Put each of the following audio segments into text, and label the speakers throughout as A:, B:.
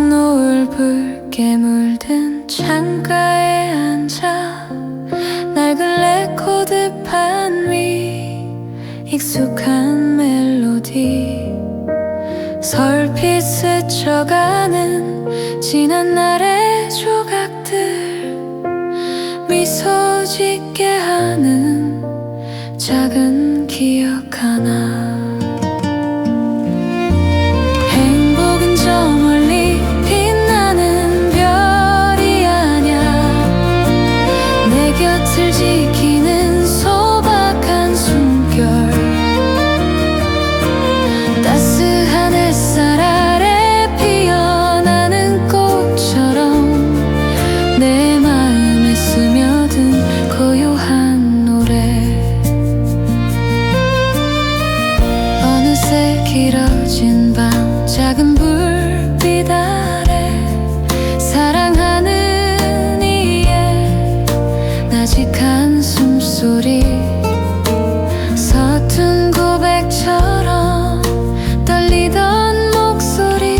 A: 노을 붉게 물든 창가에 앉아 낡은 레코드판 위 익숙한 멜로디 설핏 스쳐가는 지난 날의 조각들 미소 짓게 하는 작은 기억 하나 행복은 저 멀리 빛나는 별이 아냐 내 곁을 지키는 소박한 숨결 따스한 햇살 아래 피어나는 꽃처럼 내 마음에 스며든 고요한 노래 어느새 길어진 밤 작은 불빛 아래 사랑하는 이의 나직한 숨소리 서툰 고백처럼 떨리던 목소리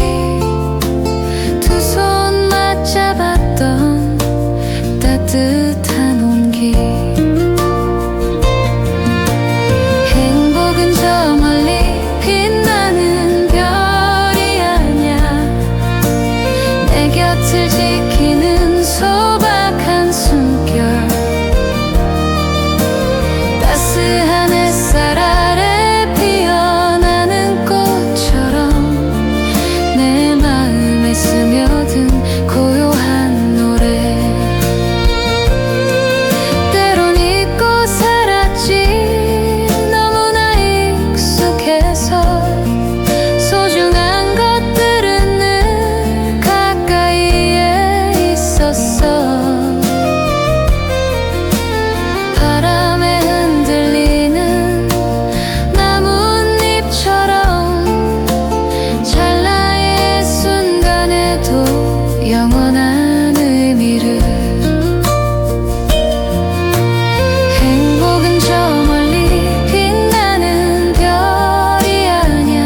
A: 두 손 맞잡았던 따뜻한 온기 행복은 저 멀리 빛나는 별이 아냐 내 곁을 지키는 소박한 숨결 따스한 햇살 아래 피어나는 꽃처럼 내 마음에 스며든 고요한 노래 때론 잊고 살았지 너무나 익숙해서 소중한 것들은 늘 가까이에 있었어 바람에 흔들리는 나뭇잎처럼 찰나의 순간에도 영원한 의미를 행복은 저 멀리 빛나는 별이 아냐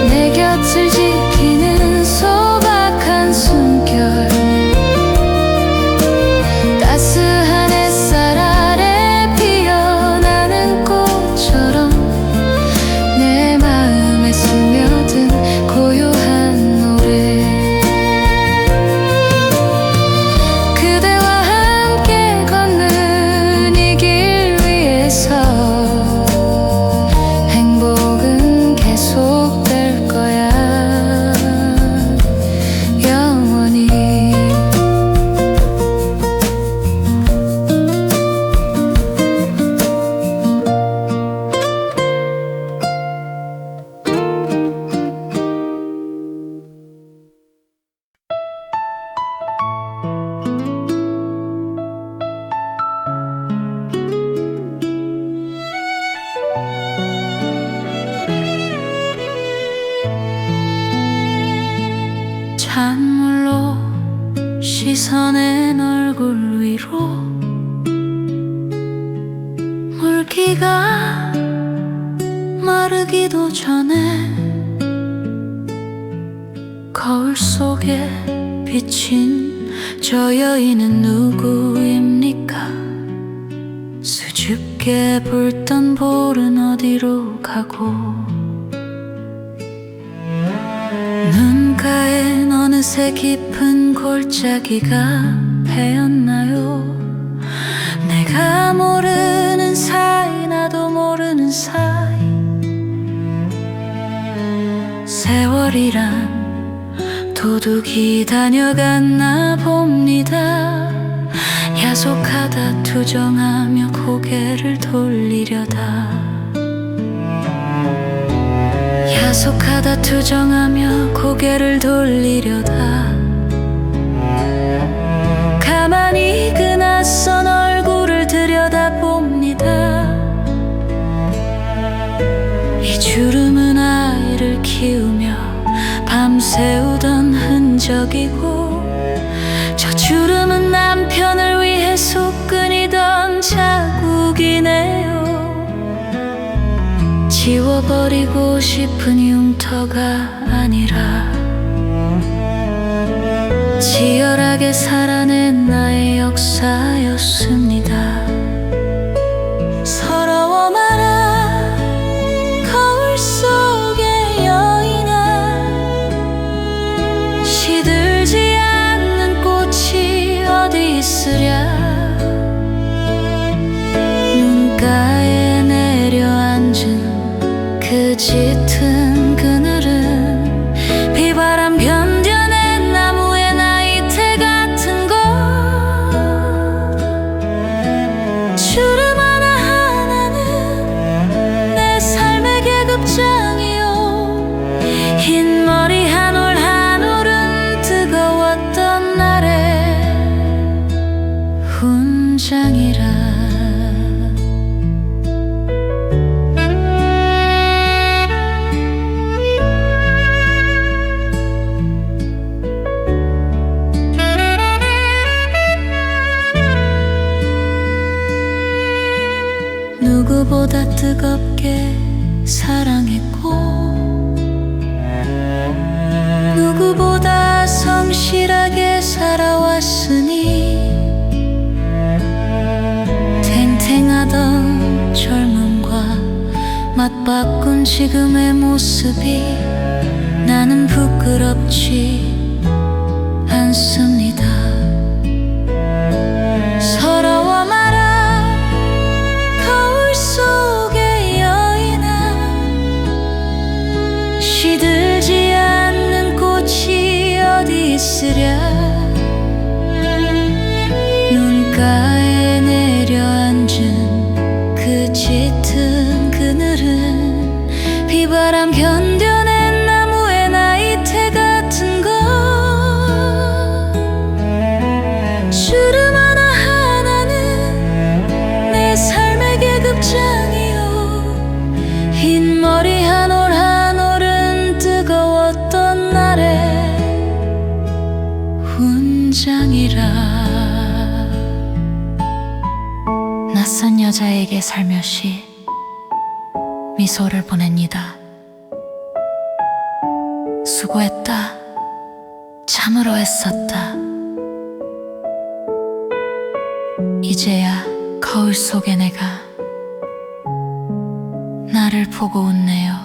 A: 내 곁을 지키는 소박한 숨결 따스한 햇살 아래 피어나는 꽃처럼 내 마음에 스며든 고요한 노래 그대와 함께 걷는 이 길 위에서 행복은 계속될 거야 영원히 찬물로 씻어낸 얼굴 위로 물기가 마르기도 전에 거울 속에 비친 저 여인은 누구입니까? 수줍게 붉던 볼은 어디로 가고 눈가엔 어느새 깊은 골짜기가 배었나요? 내가 모르는 사이 나도 모르는 사이 세월이란 도둑이 다녀갔나 봅니다 야속하다 투정하며 고개를 돌리려다 야속하다 투정하며 고개를 돌리려다 가만히 그 낯선 얼굴을 들여다봅니다 이 주름은 아이를 키우며 밤새우던 흔적이고 저 주름은 남편을 위해 속 끓이던 자국이네요 지워버리고 싶은 흉터가 아니라 함께 살아낸 나의 역사였습니다. 서러워 마라 거울 속의 여인아, 시들지 않는 꽃이 어디 있으랴. 눈가에 내려앉은 그 짙은 그늘은 비바람 견뎌낸 나무의 나이테 같은 것. 주름 하나하나는 내 삶의 계급장이요, 흰 머리 한 올 한 올은 뜨거웠던 날의 훈장이라. 누구보다 뜨겁게 사랑했고, 누구보다 성실하게 살아왔으니, 탱탱하던 젊음과 맞바꾼 지금의 모습이 나는 부끄럽지 않습니다. 서러워 마라 거울 속의 여인아, 시들지 않는 꽃이 어디 있으랴. 눈가에 내려앉은 그 짙은 그늘은 비바람 견뎌낸 나무의 나이테 같은 것. 주름 하나하나는 내 삶의 계급장이요, 흰 머리 한 올 한 올은 뜨거웠던 날의 훈장이라. 낯선 여자에게 살며시 미소를 보냅니다. 수고했다. 참으로 애썼다. 이제야 거울 속의 내가 나를 보고 웃네요.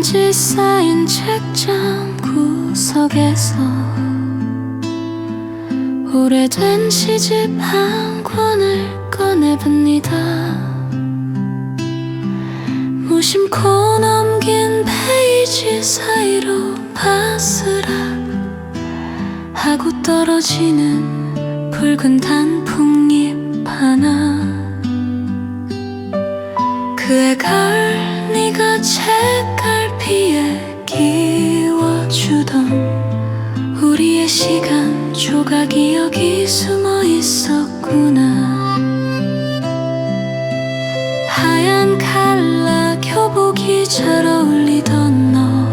A: 먼지 쌓인 책장 구석에서 오래된 시집 한 권을 꺼내봅니다. 무심코 넘긴 페이지 사이로 바스락하고 떨어지는 붉은 단풍잎 하나. 그의 가을 네가 책갈피에 끼워주던 우리의 시간 조각이 여기 숨어 있었구나. 하얀 칼라 교복이 잘 어울리던 너,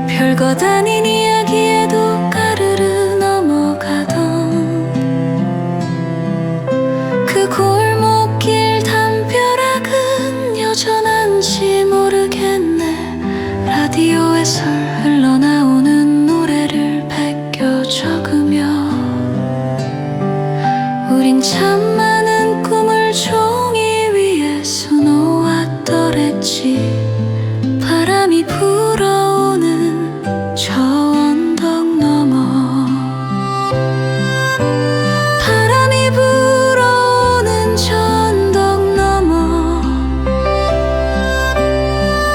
A: 별것 아닌 이야기에도 까르르 넘어가던 그 골목길 담벼락은 여전한지 모르겠네. 라디오에서 흘러나오는 노래를 베껴 적으며 우린 참 많은 꿈을 종이 위에 수놓았더랬지. 바람이 불어오는 저 언덕 너머, 바람이 불어오는 저 언덕 너머,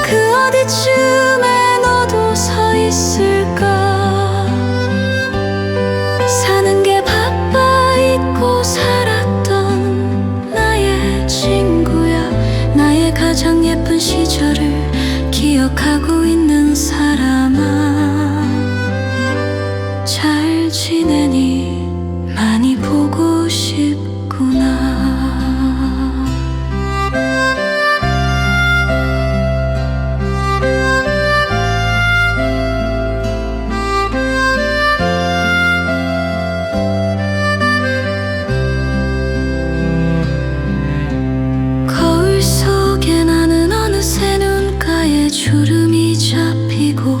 A: 그 어디쯤에 너도 서 있을까. 사는 게 바빠 잊고 살았던 나의 친구야. 나의 가장 예쁜 시절을 기억하고 있는 사람아. 주름이 잡히고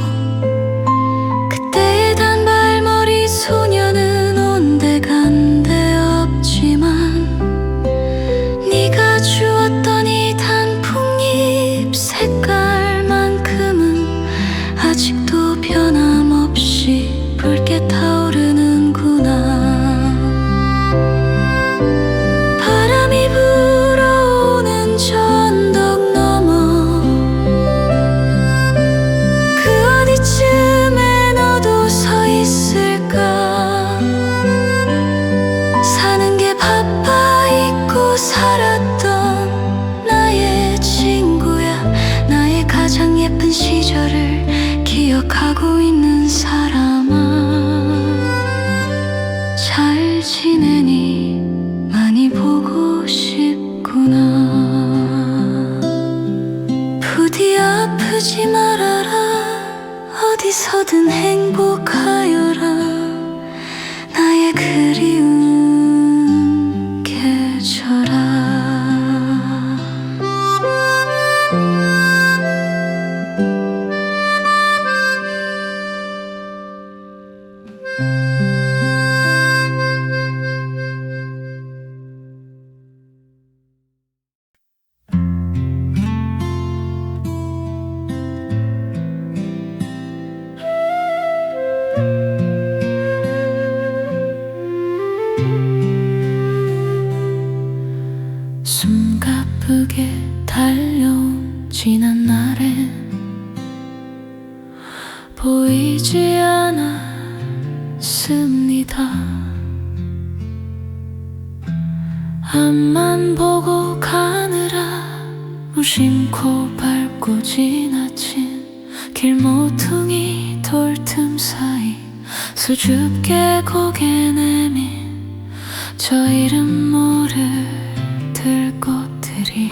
A: 그때의 단발머리 소녀는 온데간데 없지만 네가 주었던 이 단풍잎 색깔만큼은 아직도 변함없이 붉게 타오르는구나. 바람이 불어오는 저 언덕 너머 그 어디쯤에 너도 서 있을까. 사는 게 바빠 잊고 살았던 나의 친구야. 나의 가장 예쁜 시절을 기억하고 있는 사람아. 잘 지내니? 많이 보고 싶구나. 부디 아프지 말아라. 어디서든 행복하여라. 나의 그리운 계절아. 숨가쁘게 달려온 지난 날엔 보이지 않았습니다. 앞만 보고 가느라 무심코 밟고 지나친 길모퉁이 돌틈 사이 수줍게 고개 내민 저 이름 모를 들꽃들이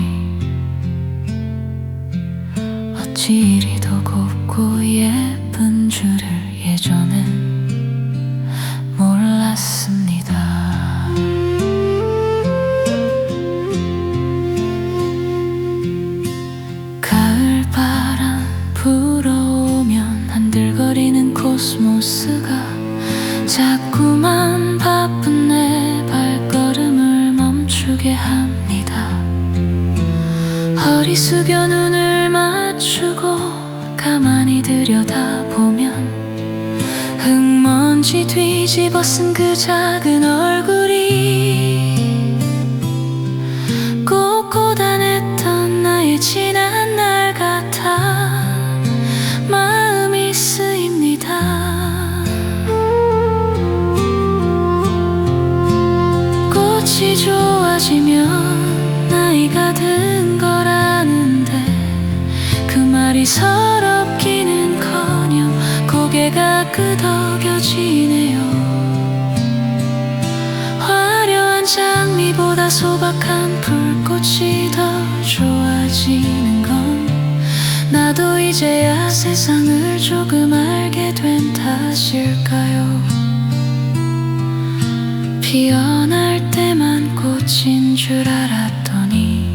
A: 어찌 이리도 곱고 예쁜 줄을 예전엔 몰랐습니다. 가을바람 불어오면 한들거리는 코스모스가 자꾸만 바쁜 내 발걸음을 멈추게 합니다. 허리 숙여 눈을 맞추고 가만히 들여다보면 흙먼지 뒤집어 쓴 그 작은 얼굴이 꼭 고단했던 나의 지난 날 같아 마음이 쓰입니다. 꽃이 좋아지면 나이가 든 걸 아는데 그 말이 서럽기는커녕 고개가 끄덕여지네요. 화려한 장미보다 소박한 불꽃이 더 좋아지는 건 나도 이제야 세상을 조금 알게 된 탓일까요? 피어날 때만 꽃인 줄 알았더니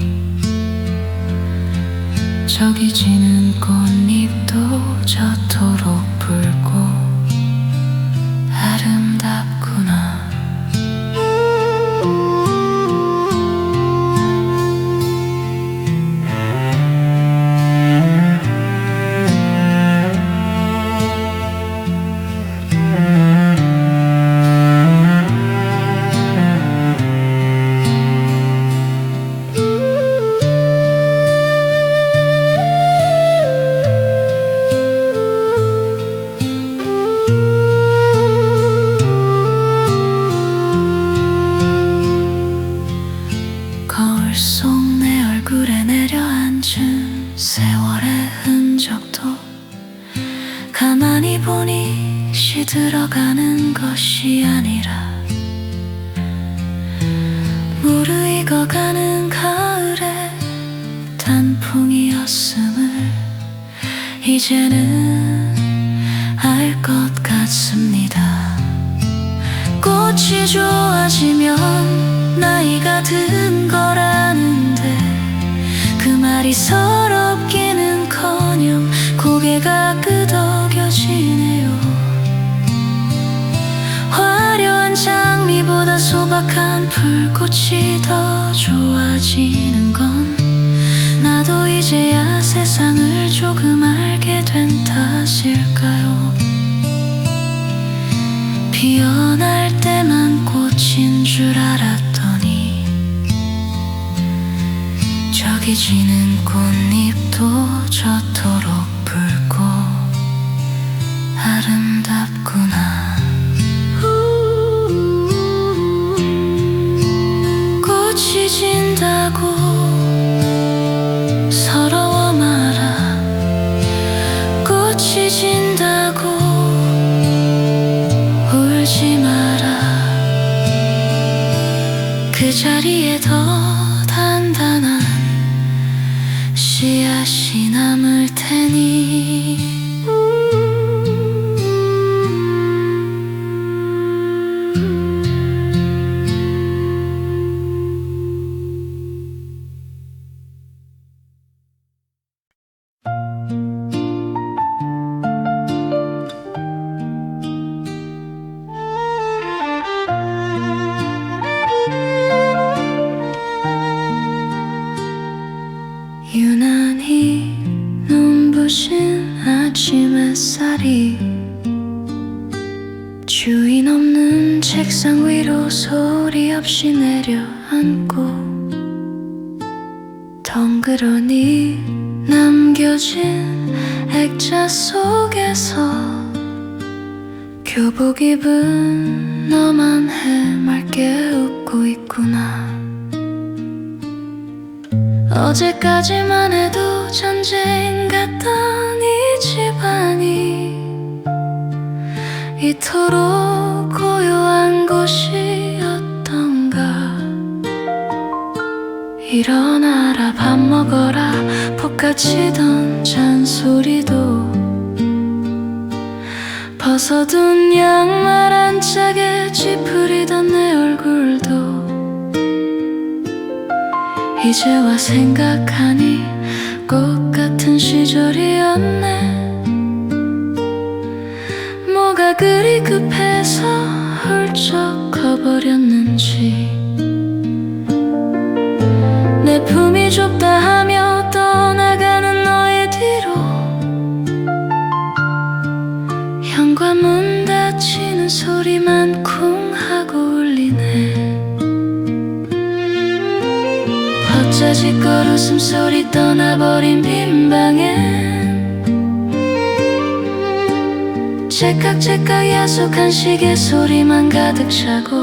A: 저기 지는 꽃잎도 저토록 붉고 아름답구나. 거울 속 내 얼굴에 내려앉은 세월의 흔적도 가만히 보니 시들어가는 것이 아니라 무르익어가는 가을의 단풍이었음을 이제는 알 것 같습니다. 꽃이 좋아지면 나이가 든 걸 아는데 그 말이 서럽기는커녕 고개가 끄덕여지네요. 화려한 장미보다 소박한 불꽃이 더 좋아지는 건 나도 이제야 세상을 조금 알게 된 탓일까요? 피어날 때만 꽃인 줄 알았더니 저기 지는 꽃잎도 저토록 붉고 아름답구나. 꽃이 진다고 서러워 마라. 꽃이 진다고 울지 마라. 그 자리에 더 단단한 씨앗이 남을 테니. 유난히 눈부신 아침 햇살이 주인 없는 책상 위로 소리 없이 내려앉고 덩그러니 남겨진 액자 속에서 교복 입은 너만 해맑게 웃고 있구나. 어제까지만 해도 전쟁 같던 이 집안이 이토록 고요한 곳이었던가. 일어나라 밥 먹어라 볶아치던 잔소리도 벗어둔 양말 한 짝에 찌푸리던 내 얼굴도 이제와 생각하니 꽃 같은 시절이었네. 뭐가 그리 급해서 훌쩍 커버렸는지 내 품이 좁다 하며 떠나가는 너의 뒤로 현관문 닫히는 소리만 쿵 하고 울리네. 어쩌지껏 웃음소리 떠나버린 빈방엔 째깍째깍 야속한 시계 소리만 가득 차고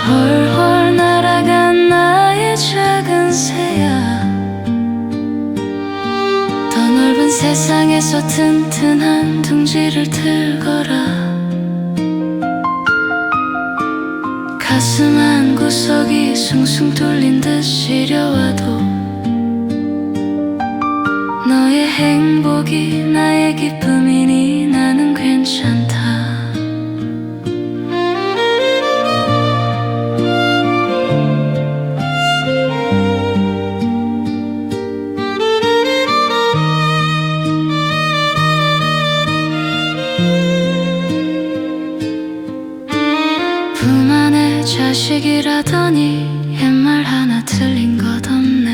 A: 훨훨 날아간 나의 작은 새야. 더 넓은 세상에서 튼튼한 둥지를 틀거라. 가슴 한 구석이 숭숭 뚫린 듯 시려와도 너의 행복이 나의 기쁨이니 나는 괜찮다. 품 안에 자식이라더니 옛말 하나 틀린 것 없네.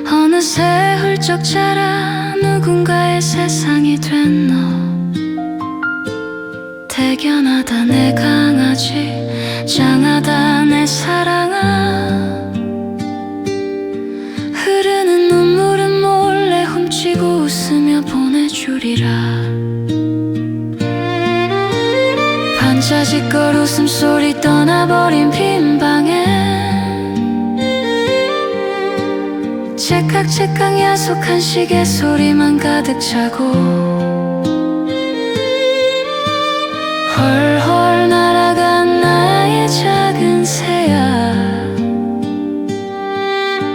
A: 어느새 훌쩍 자라 누군가의 세상이 된 너. 대견하다 내 강아지, 장하다 내 사랑아. 흐르는 눈물은 몰래 훔치고 웃으며 보내주리라. 반자짓걸 웃음소리 떠나버린 빈방엔 째깍째깍 야속한 시계 소리만 가득 차고 훨훨 날아간 나의 작은 새야.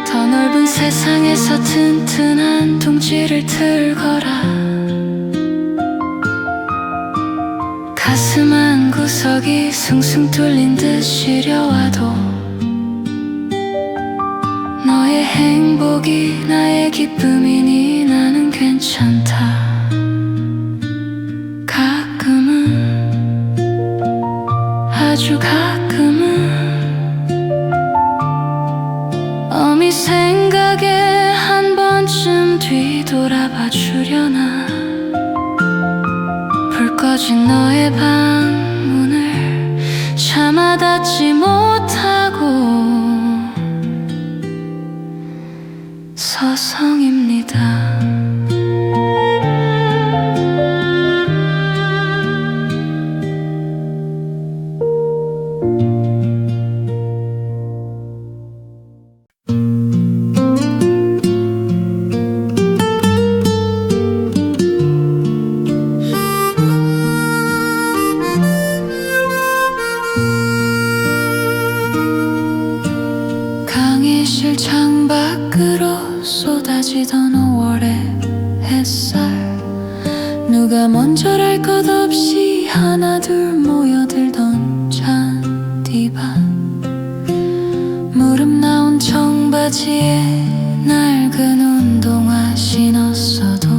A: 더 넓은 세상에서 튼튼한 둥지를 틀거라. 가슴 한 구석이 숭숭 뚫린 듯 시려와도 너의 행복이 나의 기쁨이니 나는 괜찮다. 가끔은, 아주 가끔은 어미 생각에 한 번쯤 뒤돌아봐 주려나. 불 꺼진 너의 방문을 차마 닫지 못하고 서성입니다. 강의실 창밖으로 쏟아지던 5월의 햇살, 누가 먼저랄 것 없이 하나둘 모여들던 잔디밭, 무릎 나온 청바지에 낡은 운동화 신었어도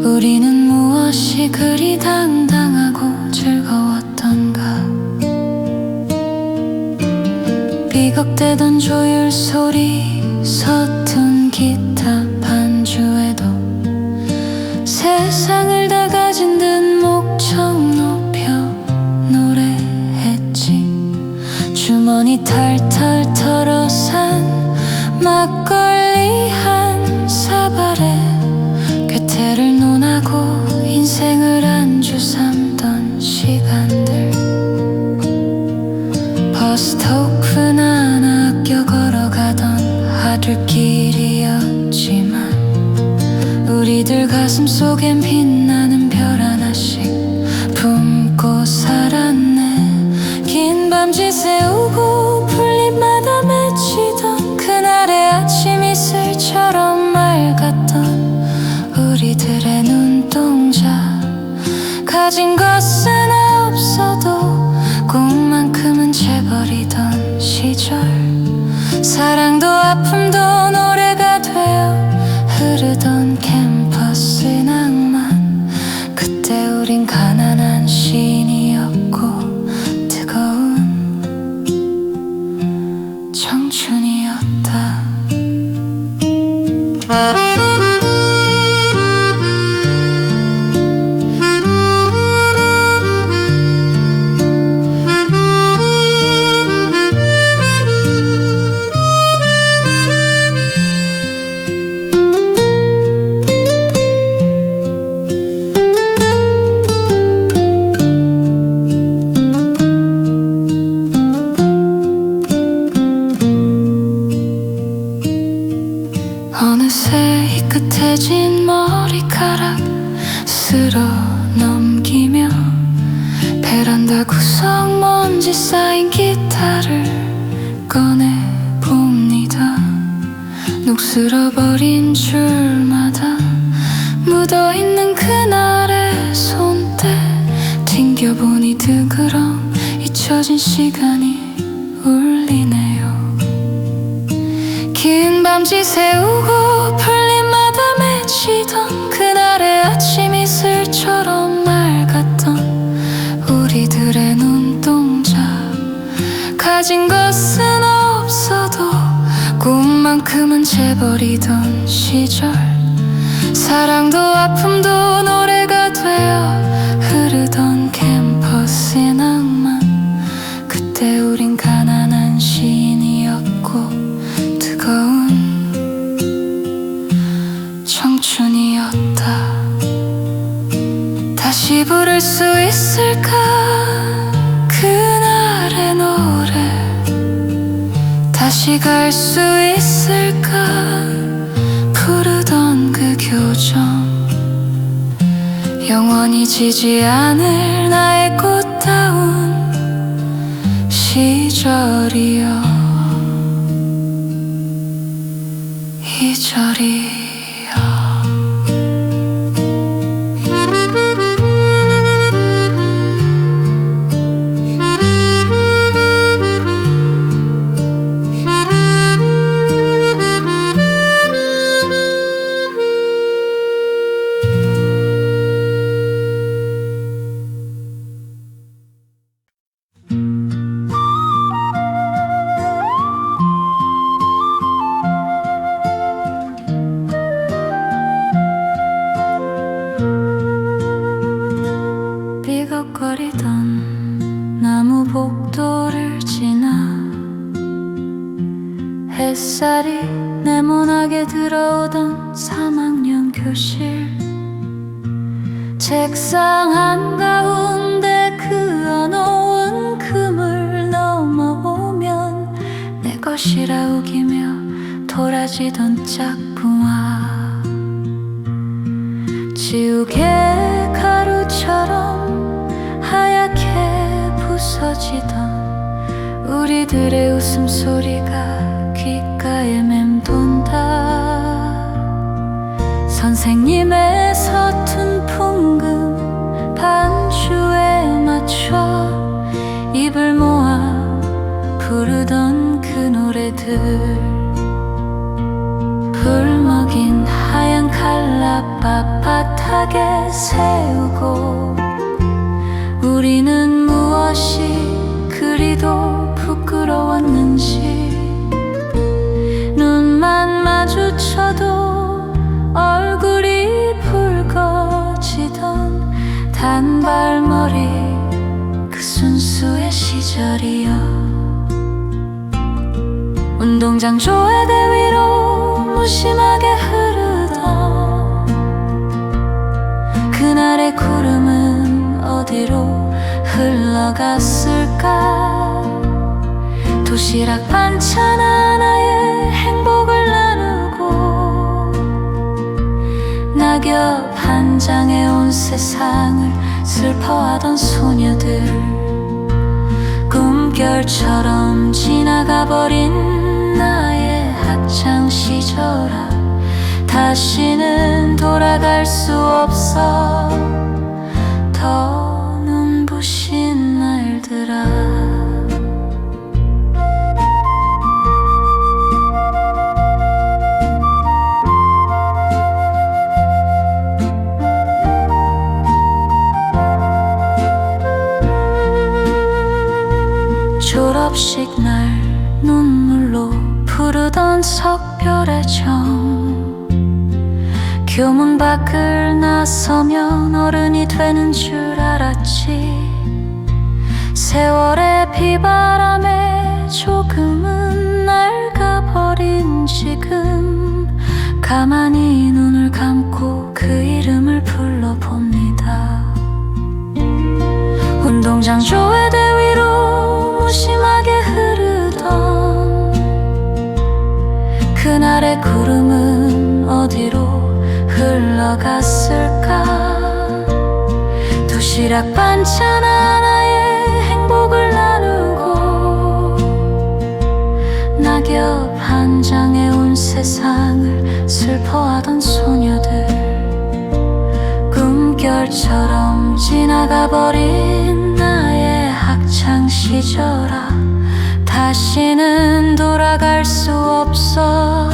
A: 우리는 무엇이 그리 당당하고 즐거웠던가. 삐걱대던 조율 소리, 서툰 기타 반주에도 세상을 다 가진 듯 목청 높여 노래했지. 주머니 탈탈 털어 산 막걸리 한 사발에 괴테를 논하고 인생을 안주 삼던 시간들. 버스토크는 안 아껴 걸어가던 하루길이었지만 우리들 가슴 속엔 빛나는 별 하나씩 품고 살았네. 긴 밤지 새우고 풀잎마다 맺히던 그날의 아침 이슬처럼 맑았던 우리들의 눈동자. 가진 것은 없어도 꿈만큼은 재버리던 시절. 사랑도 아픔도 노래가 되어 흐르던 캠퍼스의 낭만. 그때 우린 가난한 시인이었고 뜨거운 청춘이었다. 어느새 희끗해진 머리카락 쓸어 넘기며 베란다 구석 먼지 쌓인 기타를 꺼내봅니다. 녹슬어버린 줄마다 묻어있는 그날의 손때 튕겨보니 드그럼 잊혀진 시간이 울리네요. 긴 밤지 새우고 풀잎마다 맺히던 그날의 아침 이슬처럼 맑았던 우리들의 눈동자. 가진 것은 없어도 꿈만큼은 재버리던 시절. 사랑도 아픔도 노래가 되어 흐르던 캠퍼스의 낭만. 그때 우린 가난한 시인이었고 뜨거운 청춘이었다. 다시 부를 수 있을까 그날의 노래. 다시 갈 수 있을까 부르던 그 교정. 영원히 지지 않을 나의 꽃다운 시절이여. 이절이여. 네모나게 들어오던 3학년 교실, 책상 한가운데 그어놓은 금을 넘어오면 내 것이라 우기며 돌아지던 짝붕아, 지우개 가루처럼 하얗게 부서지던 우리들의 웃음소리가 귓가에 맴돈다. 선생님의 서툰 풍금 반주에 맞춰 입을 모아 부르던 그 노래들, 불 먹인 하얀 칼라 빳빳하게 세우고 우리는 무엇이 그리도 부끄러웠는지 눈만 마주쳐도 얼굴이 붉어지던 단발머리 그 순수의 시절이여. 운동장 조회대 위로 무심하게 흐르던 그날의 구름은 어디로 흘러갔을까. 도시락 반찬 하나에 행복을 나누고 낙엽 한 장에 온 세상을 슬퍼하던 소녀들, 꿈결처럼 지나가버린 나의 학창 시절아, 다시는 돌아갈 수 없어. 더 눈부신 날들아. 졸업식 날 눈물로 부르던 석별의 정, 교문 밖을 나서면 어른이 되는 줄 알았지. 세월의 비바람에 조금은 낡아버린 지금 가만히 눈을 감고 그 이름을 불러봅니다. 운동장 조회대 위로 무심하게 흐르던 그날의 구름은 어디로 흘러갔을까. 도시락 반찬 하나에 행복을 나누고 낙엽 한 장에 온 세상을 슬퍼하던 소녀들, 꿈결처럼 지나가버린 나의 학창 시절아, 다시는 돌아갈 수 없어.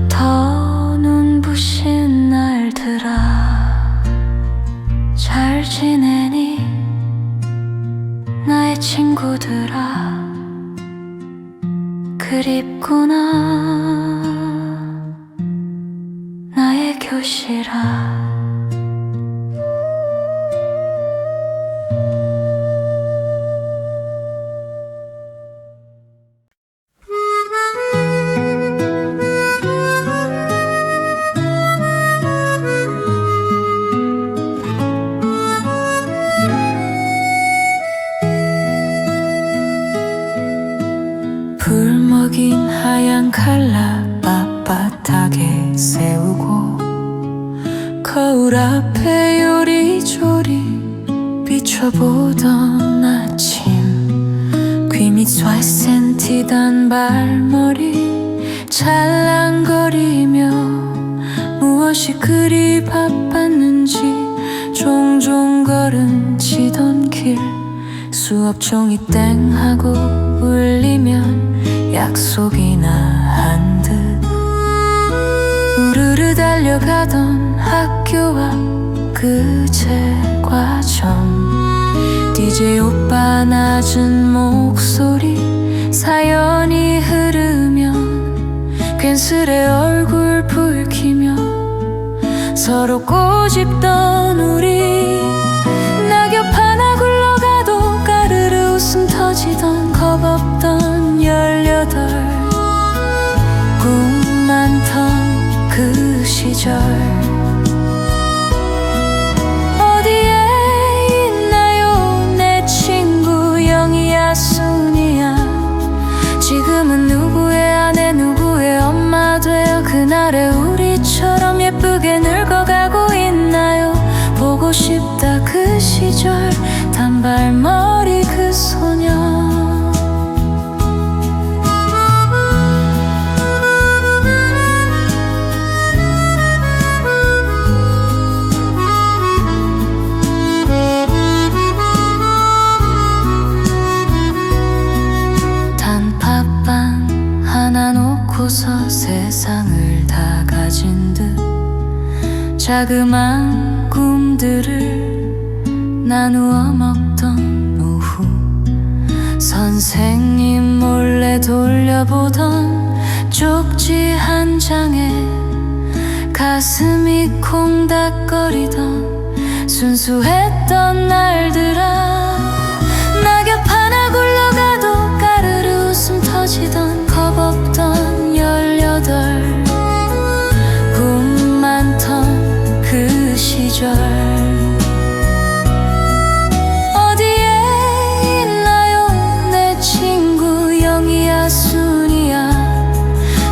A: 더 눈부신 날들아. 잘 지내니 나의 친구들아. 그립구나 나의 교실아. 불 먹인 하얀 칼라 빳빳하게 세우고 거울 앞에 요리조리 비춰보던 아침, 귀밑 쇠센티 단발머리 찰랑거리며 무엇이 그리 바빴는지 종종 걸음치던 길, 수업 종이 땡 하고 울리면 약속이나 한 듯 우르르 달려가던 학교 앞 그 제과점, DJ 오빠 낮은 목소리 사연이 흐르면 괜스레 얼굴 붉히며 서로 꼬집던 우리, 낙엽 하나 굴러가도 까르르 웃음 터지던 겁없던 18, 시절 어디에 있나요 내 친구 영희야 순이야. 지금은 누구의 아내 누구의 엄마 되어 그날의 우리처럼 예쁘게 늙어가고 있나요. 보고 싶다 그 시절 단발머리 그 소녀. 단팥빵 하나 놓고서 세상을 다 가진 듯 자그마한 꿈들을 나누어 먹던 오후 선생님 몰래 돌려보던 쪽지 한 장에 가슴이 콩닥거리던 순수했던 날들아. 낙엽 하나 굴러가도 까르르 웃음 터지던 겁없던 18 꿈 많던 그 시절 어디에 있나요 내 친구 영희야 순이야.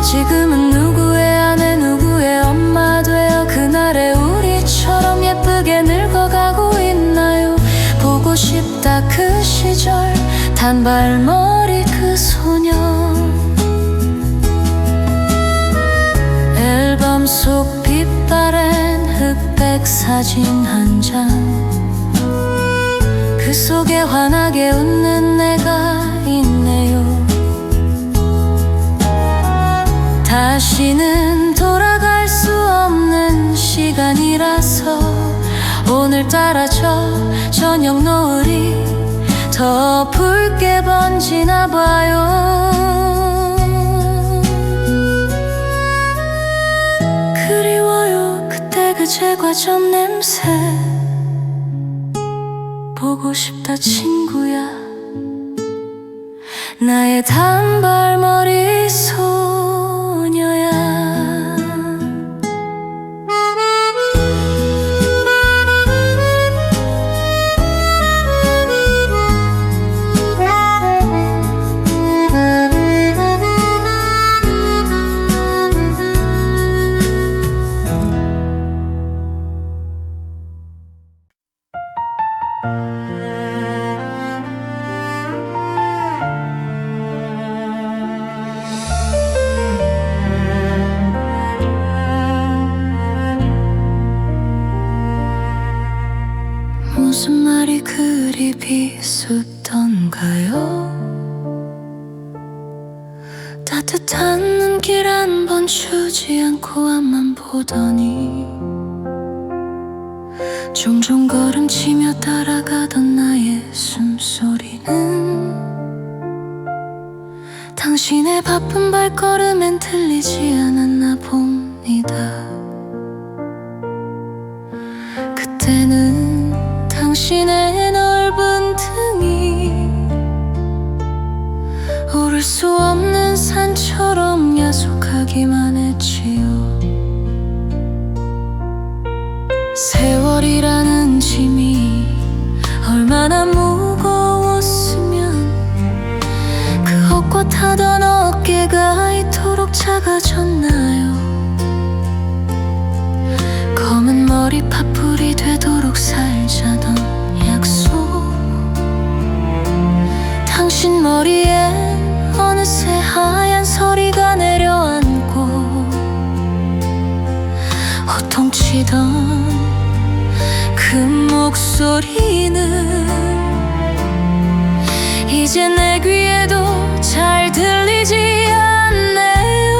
A: 지금은 누구의 아내 누구의 엄마 되어 그날의 우리처럼 예쁘게 늙어가고 있나요. 보고 싶다 그 시절 단발머리 그 소녀. 앨범 속 빛바랜 흑백 사진 한 장 그 속에 환하게 웃는 내가 있네요. 다시는 돌아갈 수 없는 시간이라서 오늘따라 저 저녁 노을이 더 붉게 번지나 봐요. 그리워요 그때 그 제과점 냄새. 보고 싶다 친구야 나의 단발머리 소녀야. 무슨 말이 그리 비슷던가요. 따뜻한 눈길 한 번 주지 않고 앞만 보더니 종종 걸음치며 따라가던 나의 숨소리는 당신의 바쁜 발걸음엔 들리지 않았나 봅니다. 그때는 당신의 넓은 등이 오를 수 없는 산처럼 야속하기만 했지요. 세월이라는 짐이 얼마나 무거웠으면 그 헛것하던 어깨가 이토록 작아졌나요. 검은 머리 파풀이 되도록 살자던 약속. 당신 머리엔 어느새 하얀 서리가 내려앉고 호통치던 그 목소리는 이제 내 귀에도 잘 들리지 않네요.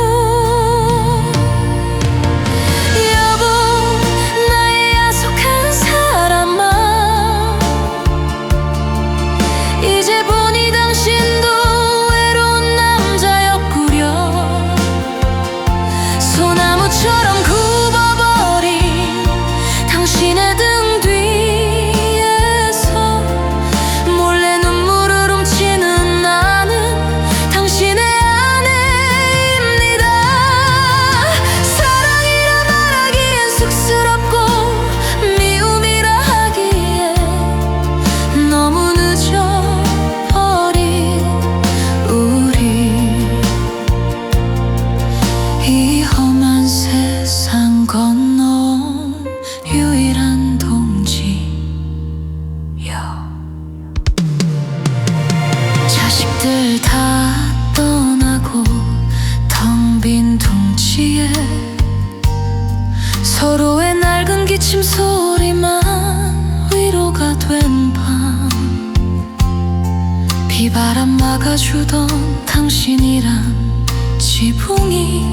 A: 이제 보니 당신도 외로운 남자였구려. 소나무처럼 굽어버린 당신의 등 뒤에서 몰래 눈물을 훔치는 나는 당신 서로의 낡은 기침 소리만 위로가 된 밤, 비바람 막아주던 당신이란 지붕이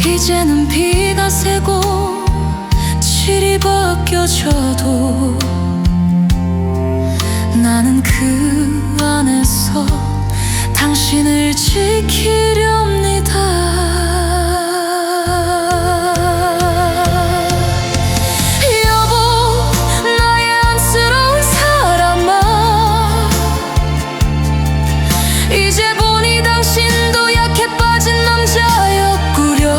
A: 이제는 비가 새고 칠이 벗겨져도 나는 그 안에서 당신을 지키렵니다. 여보, 나의 안쓰러운 사람아, 이제 보니 당신도 약해 빠진 남자였구려.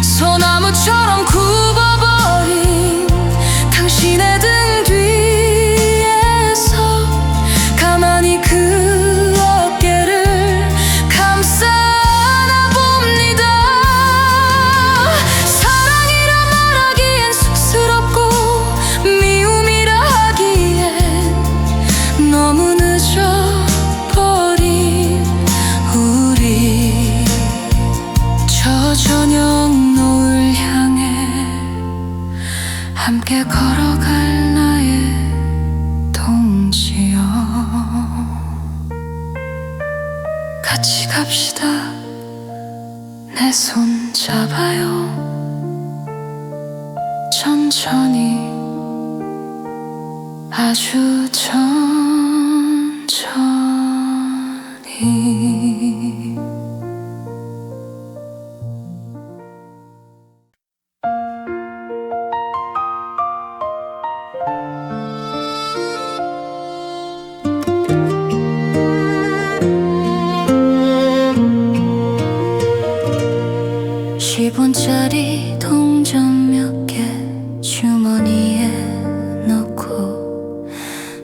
A: 소나무처럼 굽어버린 당신의 등 뒤에서 가만히 그 어깨를 감싸 안아봅니다. 사랑이라 말하기엔 쑥스럽고 미움이라 하기엔 너무 늦어버린 우리. 저 저녁 노을 향해 함께 걸어갈 나의 동지여, 같이 갑시다. 내 손 잡아요. 천천히, 아주 천천히. (10원짜리) 동전 몇 개 주머니에 넣고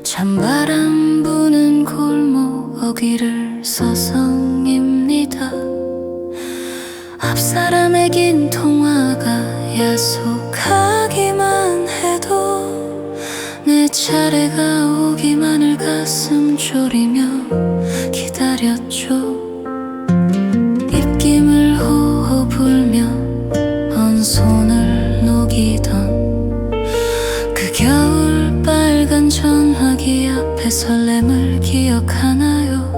A: 찬바람 부는 골목 어귀를 서성입니다. 앞사람의 긴 통화가 야속하기만 해도 내 차례가 오기만을 가슴 졸이며 기다렸죠. 입김을 호호 불며 먼 손을 녹이던 그 겨울 빨간 전화기 앞에 설렘을 기억하나요?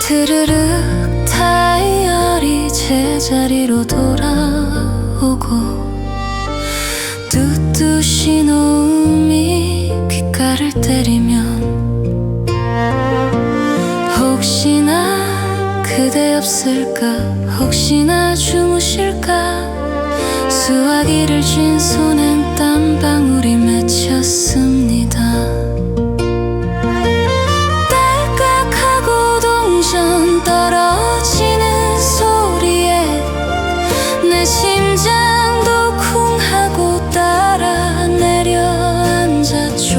A: 드르륵 다이어리 제자리로 돌아오고 뚜뚜 신호음이 귓가를 때리면 혹시나 그대 없을까, 혹시나 주무실까, 수화기를 쥔 손엔 땀방울이 맺혔습니다. 딸깍하고 동전 떨어지는 소리에 내 심장도 쿵 하고 따라 내려앉았죠.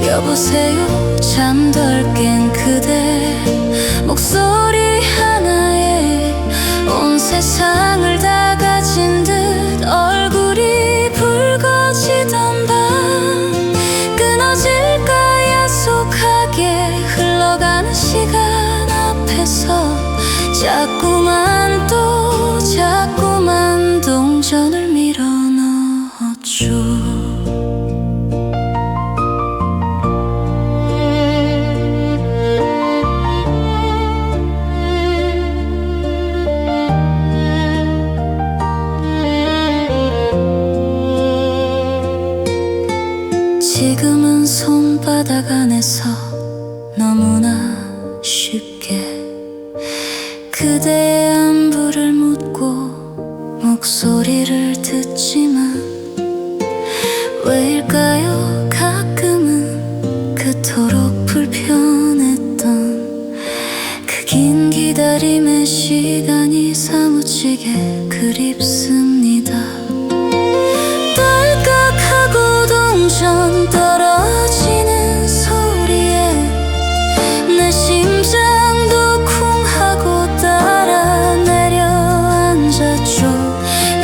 A: 여보세요, 잠덜 깬 그대 목소리 하나에 온 세상을 다 가진 듯 얼굴이 붉어지던 밤, 끊어질까 약속하게 흘러가는 시간 앞에서 자꾸만 또 자꾸만 동전을 밀어넣었죠. 지금은 손바닥 안에서 너무나 쉽게 그대의 안부를 묻고 목소리를 듣지만 왜일까요? 가끔은 그토록 불편했던 그 긴 기다림의 시간이 사무치게 그립습니다. 딸깍하고 동전 떨어지는 소리에 내 심장도 쿵 하고 따라 내려앉았죠.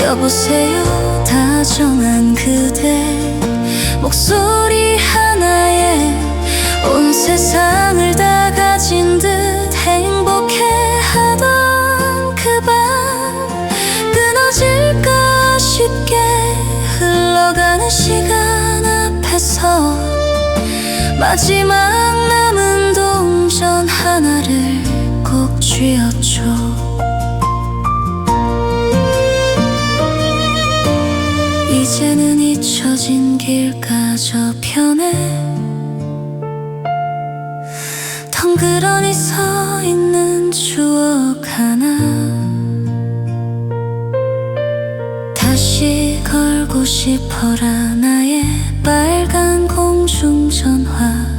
A: 여보세요, 다정한 그대 목소리 하나에 온 세상을 다 가진 듯 행복해하던 시간 앞에서 마지막 남은 동전 하나를 꼭 쥐어줘. 이제는 잊혀진 길가 저편에 덩그러니 서 있는 추억 하나 다시 걸고 싶어라. 나의 빨간 공중전화.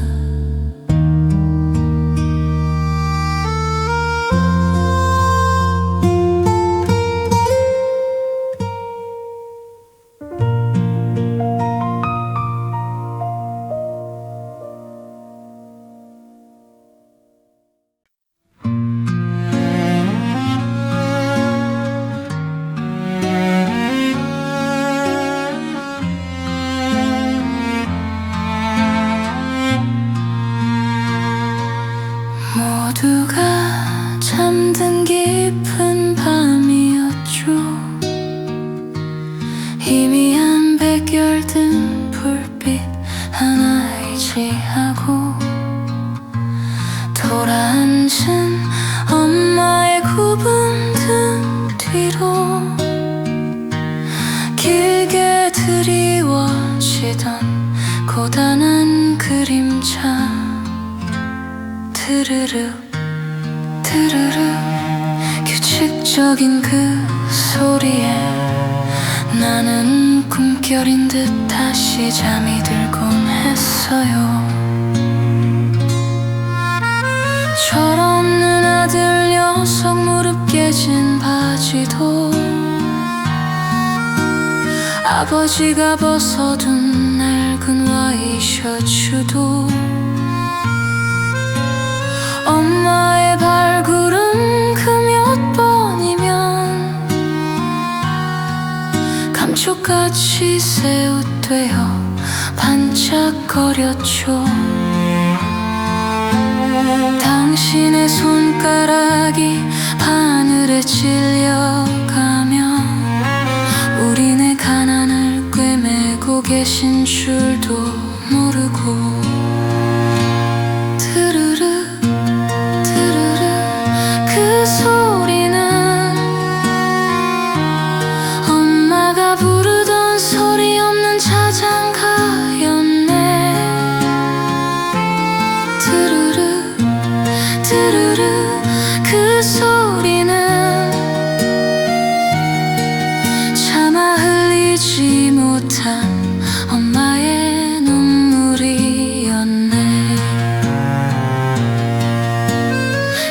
A: 모두가 잠든 깊은 밤이었죠. 희미한 백열등 불빛 하나 의지하고 돌아앉은 엄마의 굽은 등 뒤로 길게 드리워지던 고단한 그림자. 드르르 드르르 규칙적인 그 소리에 나는 꿈결인 듯 다시 잠이 들곤 했어요. 철없는 아들 녀석 무릎 깨진 바지도 아버지가 벗어둔 낡은 와이셔츠도 엄마의 발걸음 그 몇 번이면 감쪽같이 새 옷 되어 반짝거렸죠. 당신의 손가락이 바늘에 찔려가며 우리네 가난을 꿰매고 계신 줄도 모르고. 드르르 그 소리는 엄마가 부르던 소리 없는 자장가였네. 드르르 드르르 그 소리는 차마 흘리지 못한 엄마의 눈물이었네.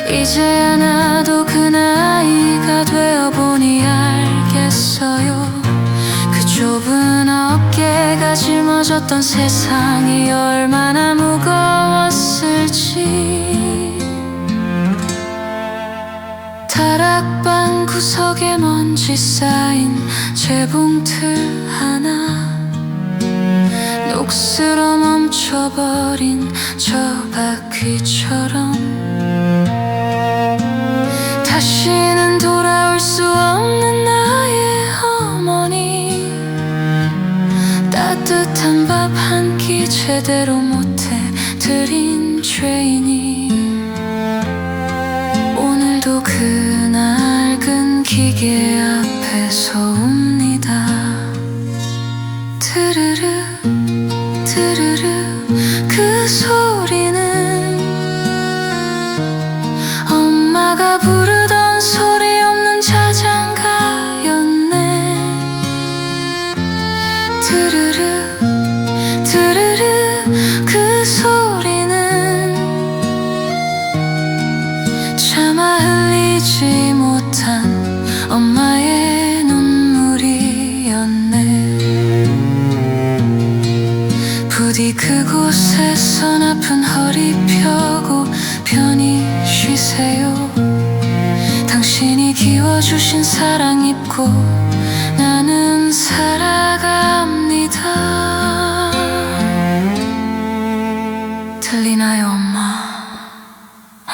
A: 이제야 나도 그 나이가 되어보니 알겠어요. 그 좁은 어깨가 짊어졌던 세상이 얼마나 무거웠을지. 다락방 구석에 먼지 쌓인 재봉틀 하나, 녹슬어 멈춰버린 저 바퀴처럼 다시는 돌아올 수 없는 나의 어머니. 따뜻한 밥 한 끼 제대로 못해 드린 죄인이 오늘도 그 낡은 기계 앞에서 웁니다. 드르르 드르르 그 소리는 엄마가 부르던 소리 없는 자장가였네. 드르르 드르르 그 소리는 차마 흘리지 못한 엄마의 눈물이었네. 부디 그곳에선 아픈 허리 펴고 편히 쉬세요. 당신이 키워주신 사랑 입고 나는 살아갑니다. 들리나요 엄마?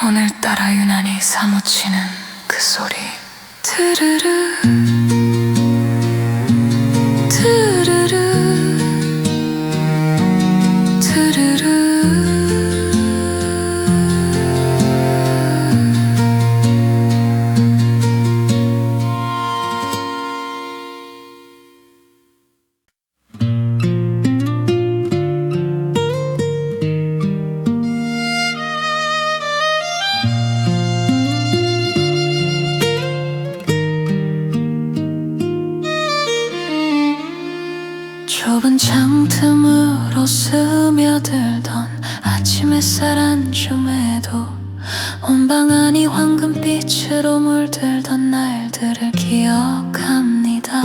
A: 오늘따라 유난히 사무치는 그 소리. 드르르 드르르 스며들던 아침 햇살 안쯤에도 온 방안이 황금빛으로 물들던 날들을 기억합니다.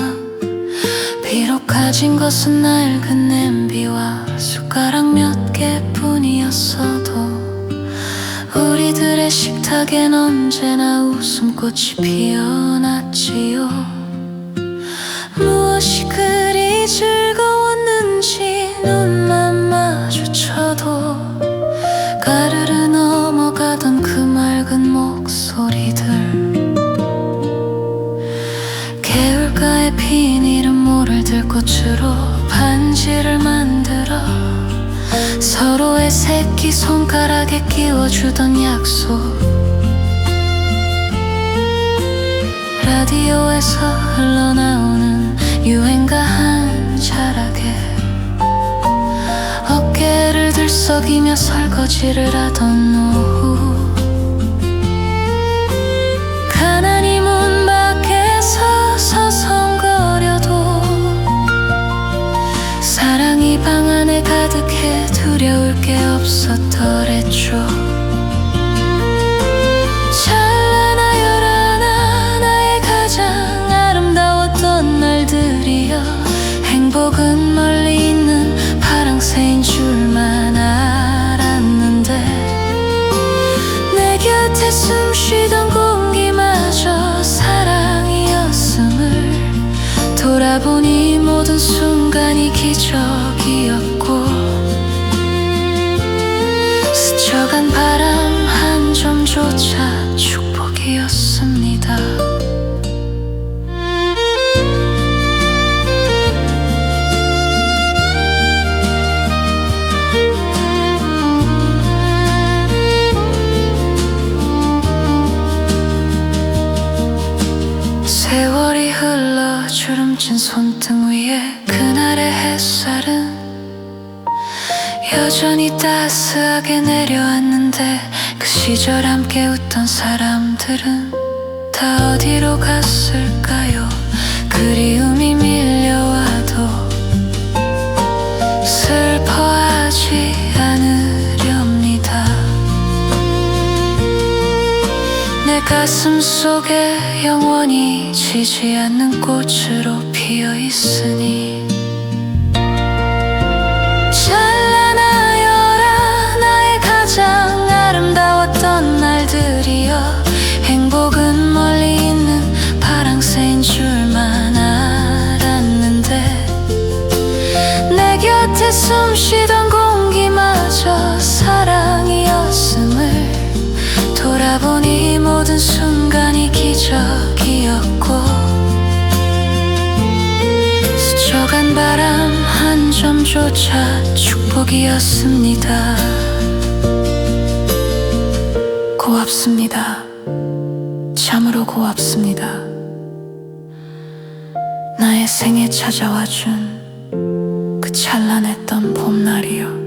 A: 비록 가진 것은 낡은 냄비와 숟가락 몇 개뿐이었어도 우리들의 식탁엔 언제나 웃음꽃이 피어났지요. 무엇이 그리 즐거웠는지 눈만 마주쳐도 가르르 넘어가던 그 맑은 목소리들, 개울가에 핀 이름 모를 들꽃으로 반지를 만들어 서로의 새끼 손가락에 끼워주던 약속, 라디오에서 흘러나오는 유행가 한 자락에 어깨를 들썩이며 설거지를 하던 오후, 가난이 문 밖에서 서성거려도 사랑이 방 안에 가득해 두려울 게 없었더랬죠. 찬란하여라 나의 가장 아름다웠던 날들이여, 행복은 멀리 있는 파랑새인 줄만 알았는데 내 곁에 숨쉬던 공기마저 사랑이었음을 돌아보니 모든 순간이 기적이었고, 스쳐간 바람 한 점조차 축복이었습니다. 세월이 흘러 주름진 손등 위에 그날의 햇살은 여전히 따스하게 내려왔는데 그 시절 함께 웃던 사람들은 다 어디로 갔을까요? 그리움이 밀려와도 슬퍼하지 않으렵니다. 내 가슴 속에 영원히 지지 않는 꽃으로 피어 있으니 찬란하여라 나의 가장 아름다웠던 날들이여, 행복은 멀리 있는 파랑새인 줄만 알았는데 내 곁에 숨쉬던 공기마저 사랑이었음을 돌아보니 모든 순간이 기적이었고, 스쳐간 바람 한 점조차 축복이었습니다. 고맙습니다. 참으로 고맙습니다. 나의 생에 찾아와준 그 찬란했던 봄날이요.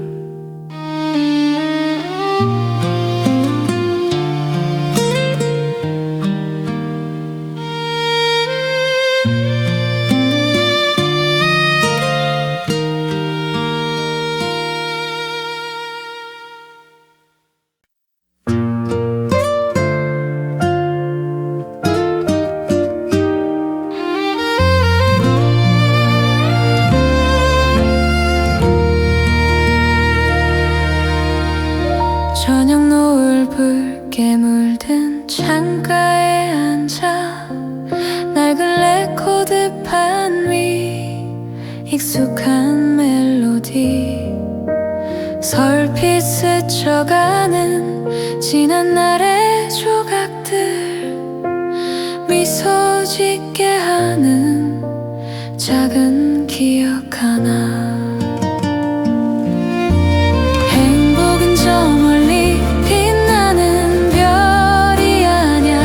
A: 저녁 노을 붉게 물든 창가에 앉아 낡은 레코드판 위 익숙한 멜로디 설핏 스쳐가는 지난 날의 조각들, 미소 짓게 하는 작은 기억 하나. 행복은 저 멀리 빛나는 별이 아냐,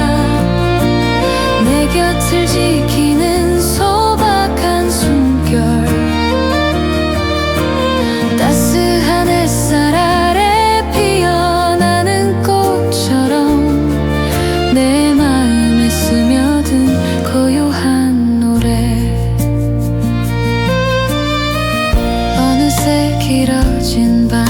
A: 내 곁을 지키는 소박한 숨결, 따스한 햇살 아래 피어나는 꽃처럼 내 마음에 스며든 고요한 노래. 어느새 길어진 밤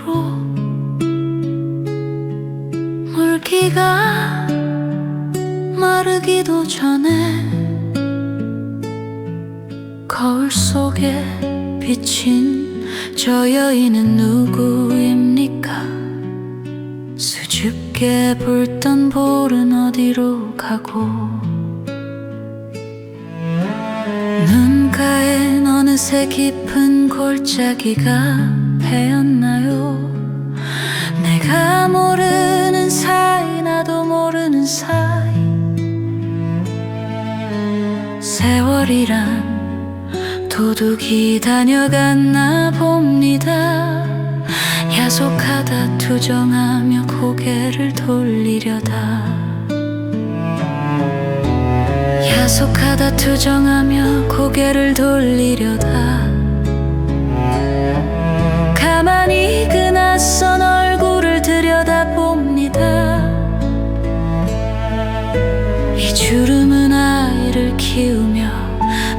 A: 소리로 물기가 마르기도 전에 거울 속에 비친 저 여인은 누구입니까? 수줍게 불던 볼은 어디로 가고 눈가엔 어느새 깊은 골짜기가 배었나요? 내가 모르는 사이 나도 모르는 사이 세월이란 도둑이 다녀갔나 봅니다. 야속하다 투정하며 고개를 돌리려다 야속하다 투정하며 고개를 돌리려다 가만히 그 낯선 얼굴을 들여다봅니다. 이 주름은 아이를 키우며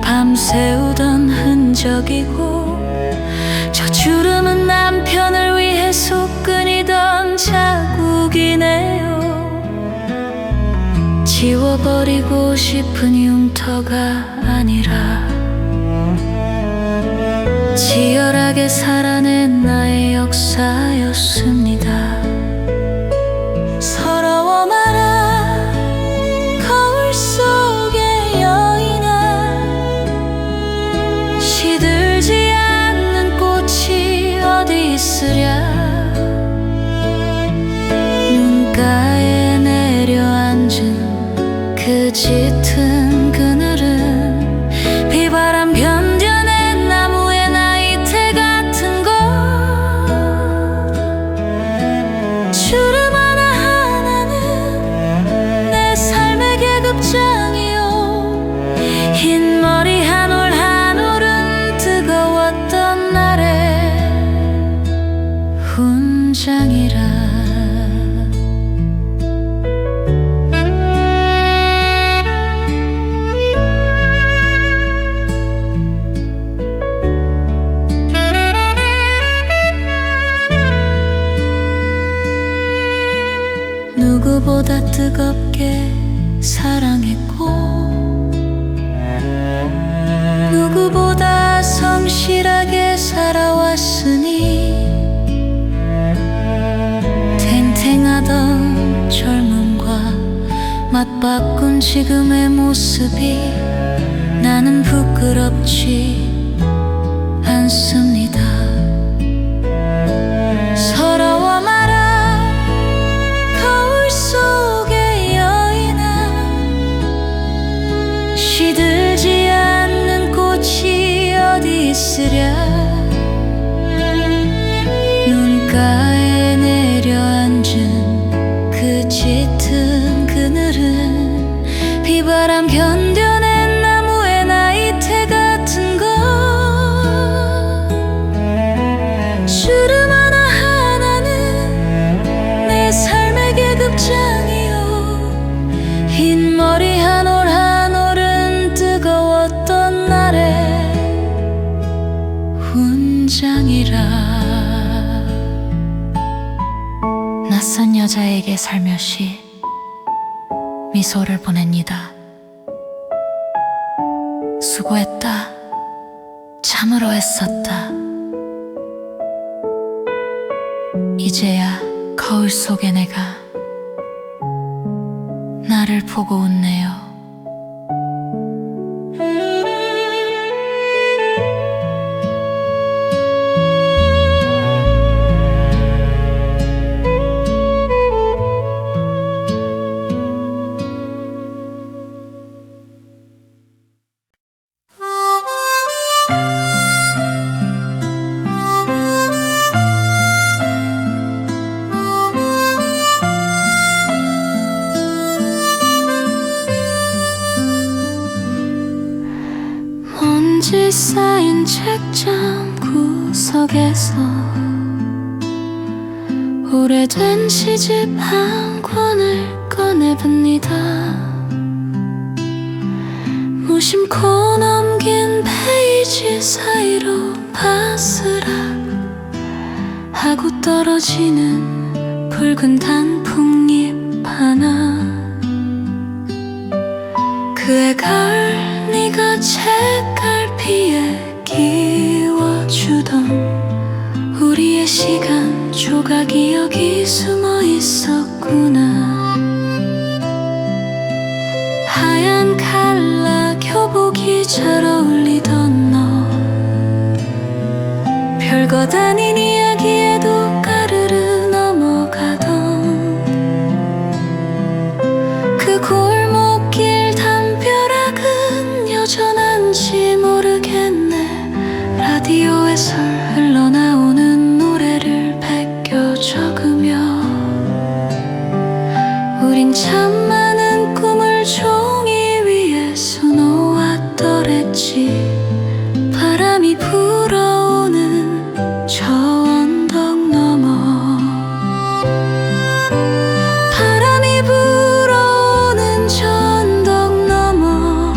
A: 밤새우던 흔적이고 저 주름은 남편을 위해 속 끓이던 자국이네요. 지워버리고 싶은 흉터가 아니라 치열하게 살아낸 나의 역사였습니다. 서러워 마라 거울 속의 여인아, 시들지 않는 꽃이 어디 있으랴. 눈가에 내려앉은 그 짙은 그늘은 비바람 견뎌낸 나무의 나이테 같은 것. 주름 하나하나는 내 삶의 계급장이요. 흰머리 한 올 한 올은 뜨거웠던 날의 훈장이라. 누구보다 뜨겁게 사랑했고 누구보다 성실하게 살아왔으니 탱탱하던 젊음과 맞바꾼 지금의 모습이 나는 부끄럽지 않습니다. 서러워 마라 거울 속의 여인아, 시들지 않는 꽃이 어디 있으랴. 눈가에 내려앉은 그 짙은 그늘은 비바람 견뎌낸 나무의 나이테 같은 것. 주름 하나하나는 내 삶의 계급장이요. 흰머리 한 올 한 올은 뜨거웠던 날의 훈장이라. 낯선 여자에게 살며시 미소를 보냅니다. 수고했다. 참으로 애썼다. 이제야 거울 속의 내가 나를 보고 웃네요. 먼지 쌓인 책장 구석에서 오래된 시집 한 권을 꺼내봅니다. 무심코 넘긴 페이지 사이로 바스락 하고 떨어지는 붉은 단풍잎 하나, 그의 가을 네가 책갈피에 끼워주던 우리의 시간 조각이 여기 숨어 있었구나. 하얀 칼라 교복이 잘 어울리던 너, 별것 아닌 이야기에도 까르르 넘어가던 그 골목길 담벼락은 여전한지 모르겠네. 라디오에서 흘러나오는 노래를 베껴 적으며 우린 참 많은 꿈을 종이 위에 수놓았더랬지. 바람이 불어오는 저 언덕 너머, 바람이 불어오는 저 언덕 너머,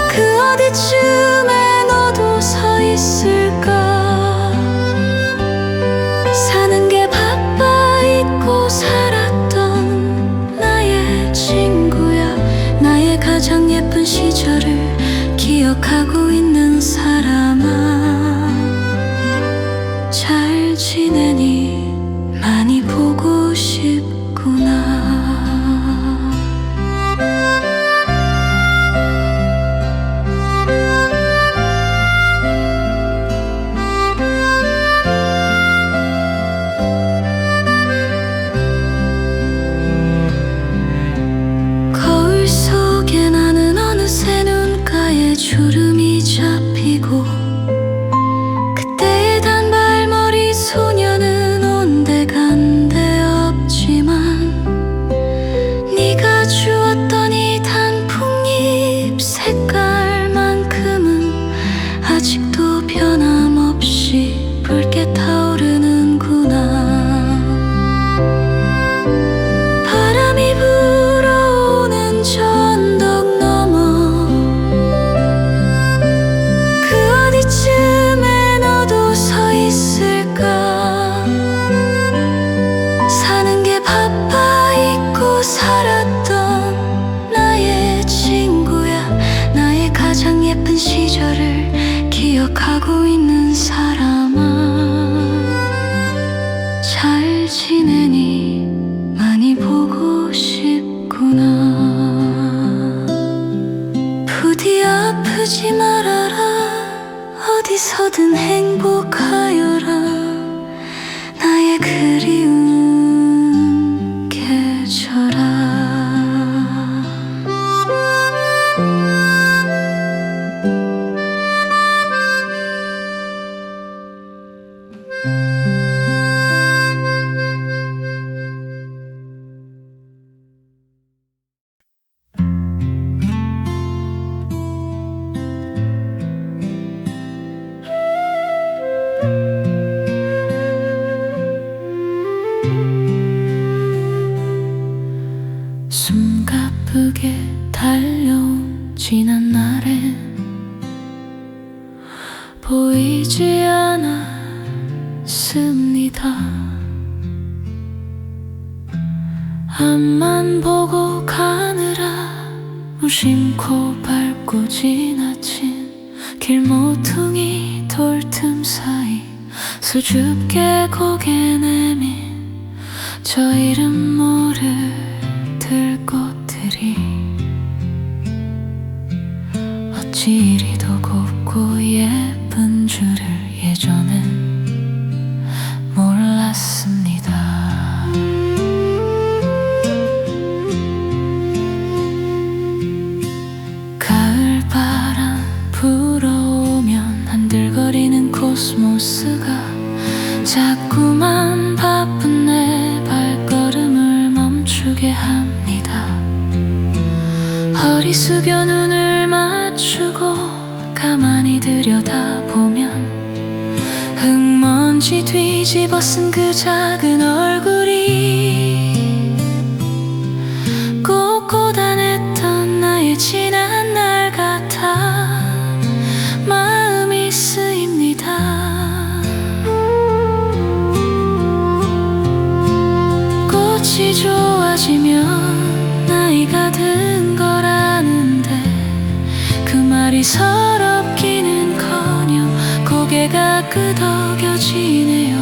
A: 그 어디쯤에 너도 서 있을까. 사는 게 바빠 잊고 살았던 나의 친구야. 나의 가장 예쁜 시절을 기억하고 있는 사람아, 잘 지내니? 많이 보고 싶구나. 거울 속에 나는 어느새 눈가에 주름이 잡히고, 그때의 단발머리 소녀는 온데간데 없지만 네가 주었던 이 단풍잎 색깔만큼은 아직도 변함없이 붉게 타오르는구나. 바람이 불어오는 저 언덕 너머, 그 어디쯤에 너도 서 있을까. 사는 게 바빠 잊고 살았던 나의 친구야. 나의 가장 예쁜 시절을 기억하고 있는 사람아, 잘 지내니? 많이 보고 싶구나. 부디 아프지 말아라. 어디서든 행복하여라. 나의 그리운 계절아. 숨가쁘게 달려온 지난 날엔 보이지 않았습니다. 앞만 보고 가느라 무심코 밟고 지나친 길모퉁이 돌틈 사이 수줍게 고개 내민 저 이름 모를 들꽃들이 어찌 이리도 곱고 예쁜 줄을 예전엔 몰랐습니다. 가을바람 불어오면 한들거리는 코스모스가 자꾸만 바쁜 내 발걸음을 멈추게 합니다. 허리 숙여 눈을 맞추고 가만히 들여다보면 흙먼지 뒤집어 쓴 그 작은 얼굴이 꼭 고단했던 나의 지난 날 같아 마음이 쓰입니다. 꽃이 좋아지면 나이가 든 거라는데 그 말이 서럽기는커녕 고개가 끄덕여지네요.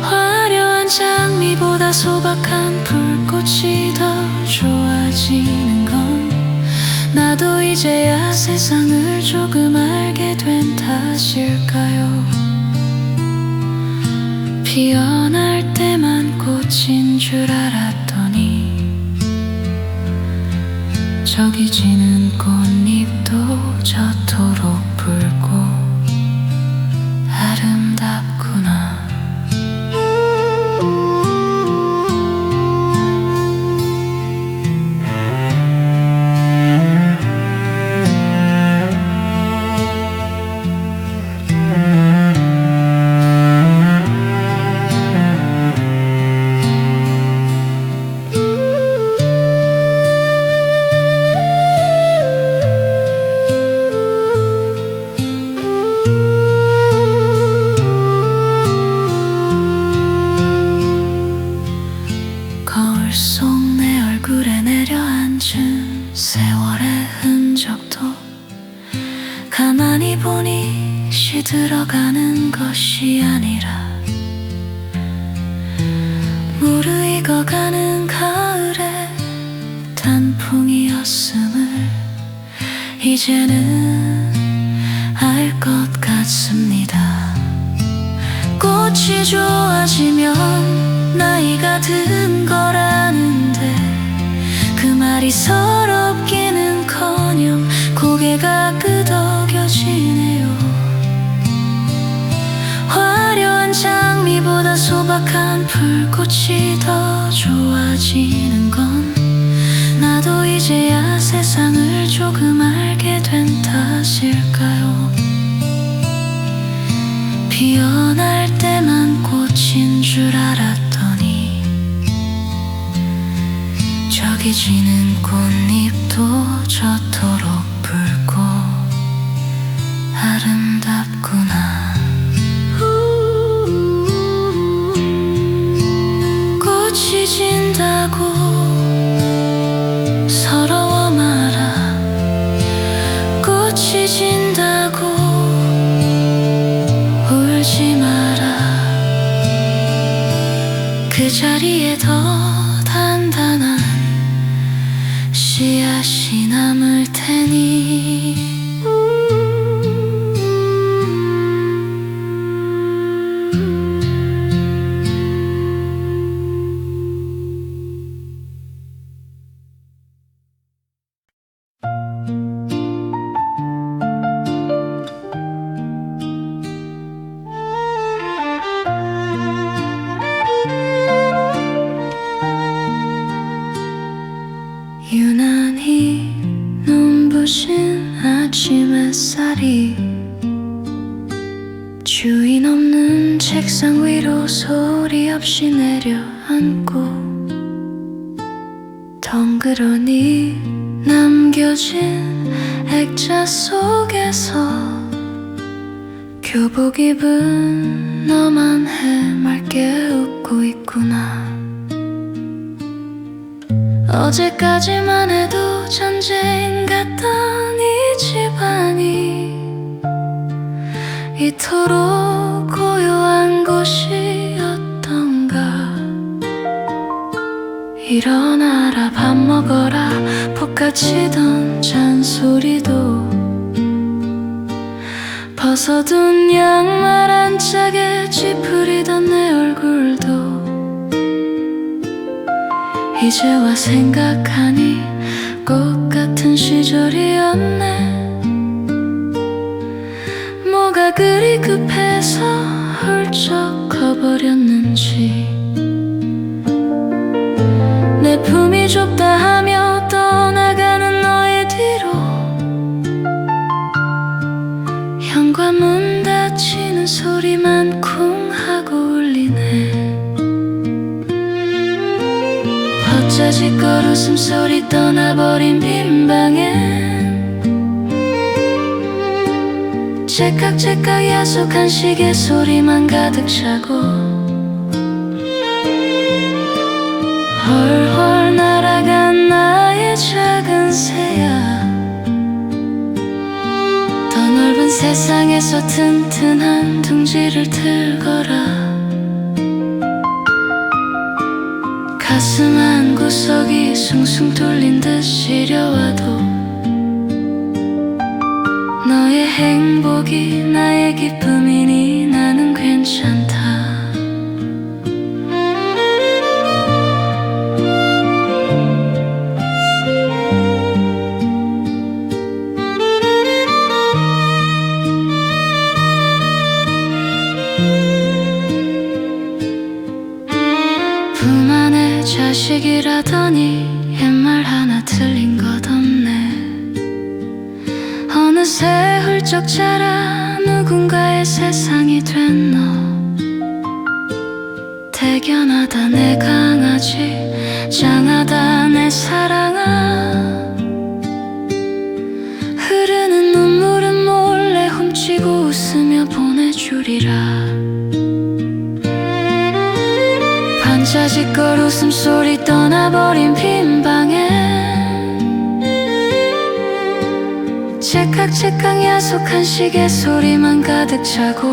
A: 화려한 장미보다 소박한 불꽃이 더 좋아지는 건 나도 이제야 세상을 조금 알게 된 탓일까요? 피어날 때만 꽃인 줄 알았더니 저기 지는 꽃잎도 저토록 붉고 아름답구나. 거울 속 내 얼굴에 내려앉은 세월의 흔적도 가만히 보니 시들어가는 것이 아니라 무르익어가는 가을의 단풍이었음을 이제는 알 것 같습니다. 꽃이 좋아지면 나이가 든 거라는데 그 말이 서럽기는커녕 고개가 끄덕여지네요. 화려한 장미보다 소박한 불꽃이 더 좋아지는 건 나도 이제야 세상을 조금 알게 된 탓일까요? 피어날 때만 꽃인 줄 알았더니 저기 지는 꽃잎도 저토록 붉고 아름답구나. 꽃이 진다고 서러워 마라. 꽃이 진다고 울지 마라. 그 자리에 더 단단한 씨앗이 남을 테니. 유난히 눈부신 아침 햇살이 주인 없는 책상 위로 소리 없이 내려앉고 덩그러니 남겨진 액자 속에서 교복 입은 너만 해맑게 웃고 있구나. 어제까지만 해도 전쟁 같던 이 집안이 이토록 고요한 곳이었던가. 일어나라 밥 먹어라 볶아치던 잔소리도 벗어둔 양말 한 짝에 찌푸리던 내 얼굴도 이제와 생각하니 꽃 같은 시절이었네. 뭐가 그리 급해서 훌쩍 커버렸는지 내 품이 좁다 하며 떠나가는 너의 뒤로 현관문 닫히는 소리만 쿵 하고 울리네. 어쩌지껏 웃음소리 떠나버린 빈방엔 째깍째깍 야속한 시계 소리만 가득 차고 훨훨 날아간 나의 작은 새야, 더 넓은 세상에서 튼튼한 둥지를 들거라. 가슴 한구석이 숭숭 뚫린 듯 시려와도 너의 행복이 나의 기쁨이니 나는 괜찮다. 품 안에 자식이라더니 옛말 하나 틀린 것 없네. 어느새 훌쩍 자라 누군가의 세상이 된 너. 대견하다 내 강아지, 짱하다 내 사랑아. 흐르는 눈물은 몰래 훔치고 웃으며 보내주리라. 반자짓걸 웃음소리 떠나버린 빈 방에 째깍째깍 야속한 시계 소리만 가득 차고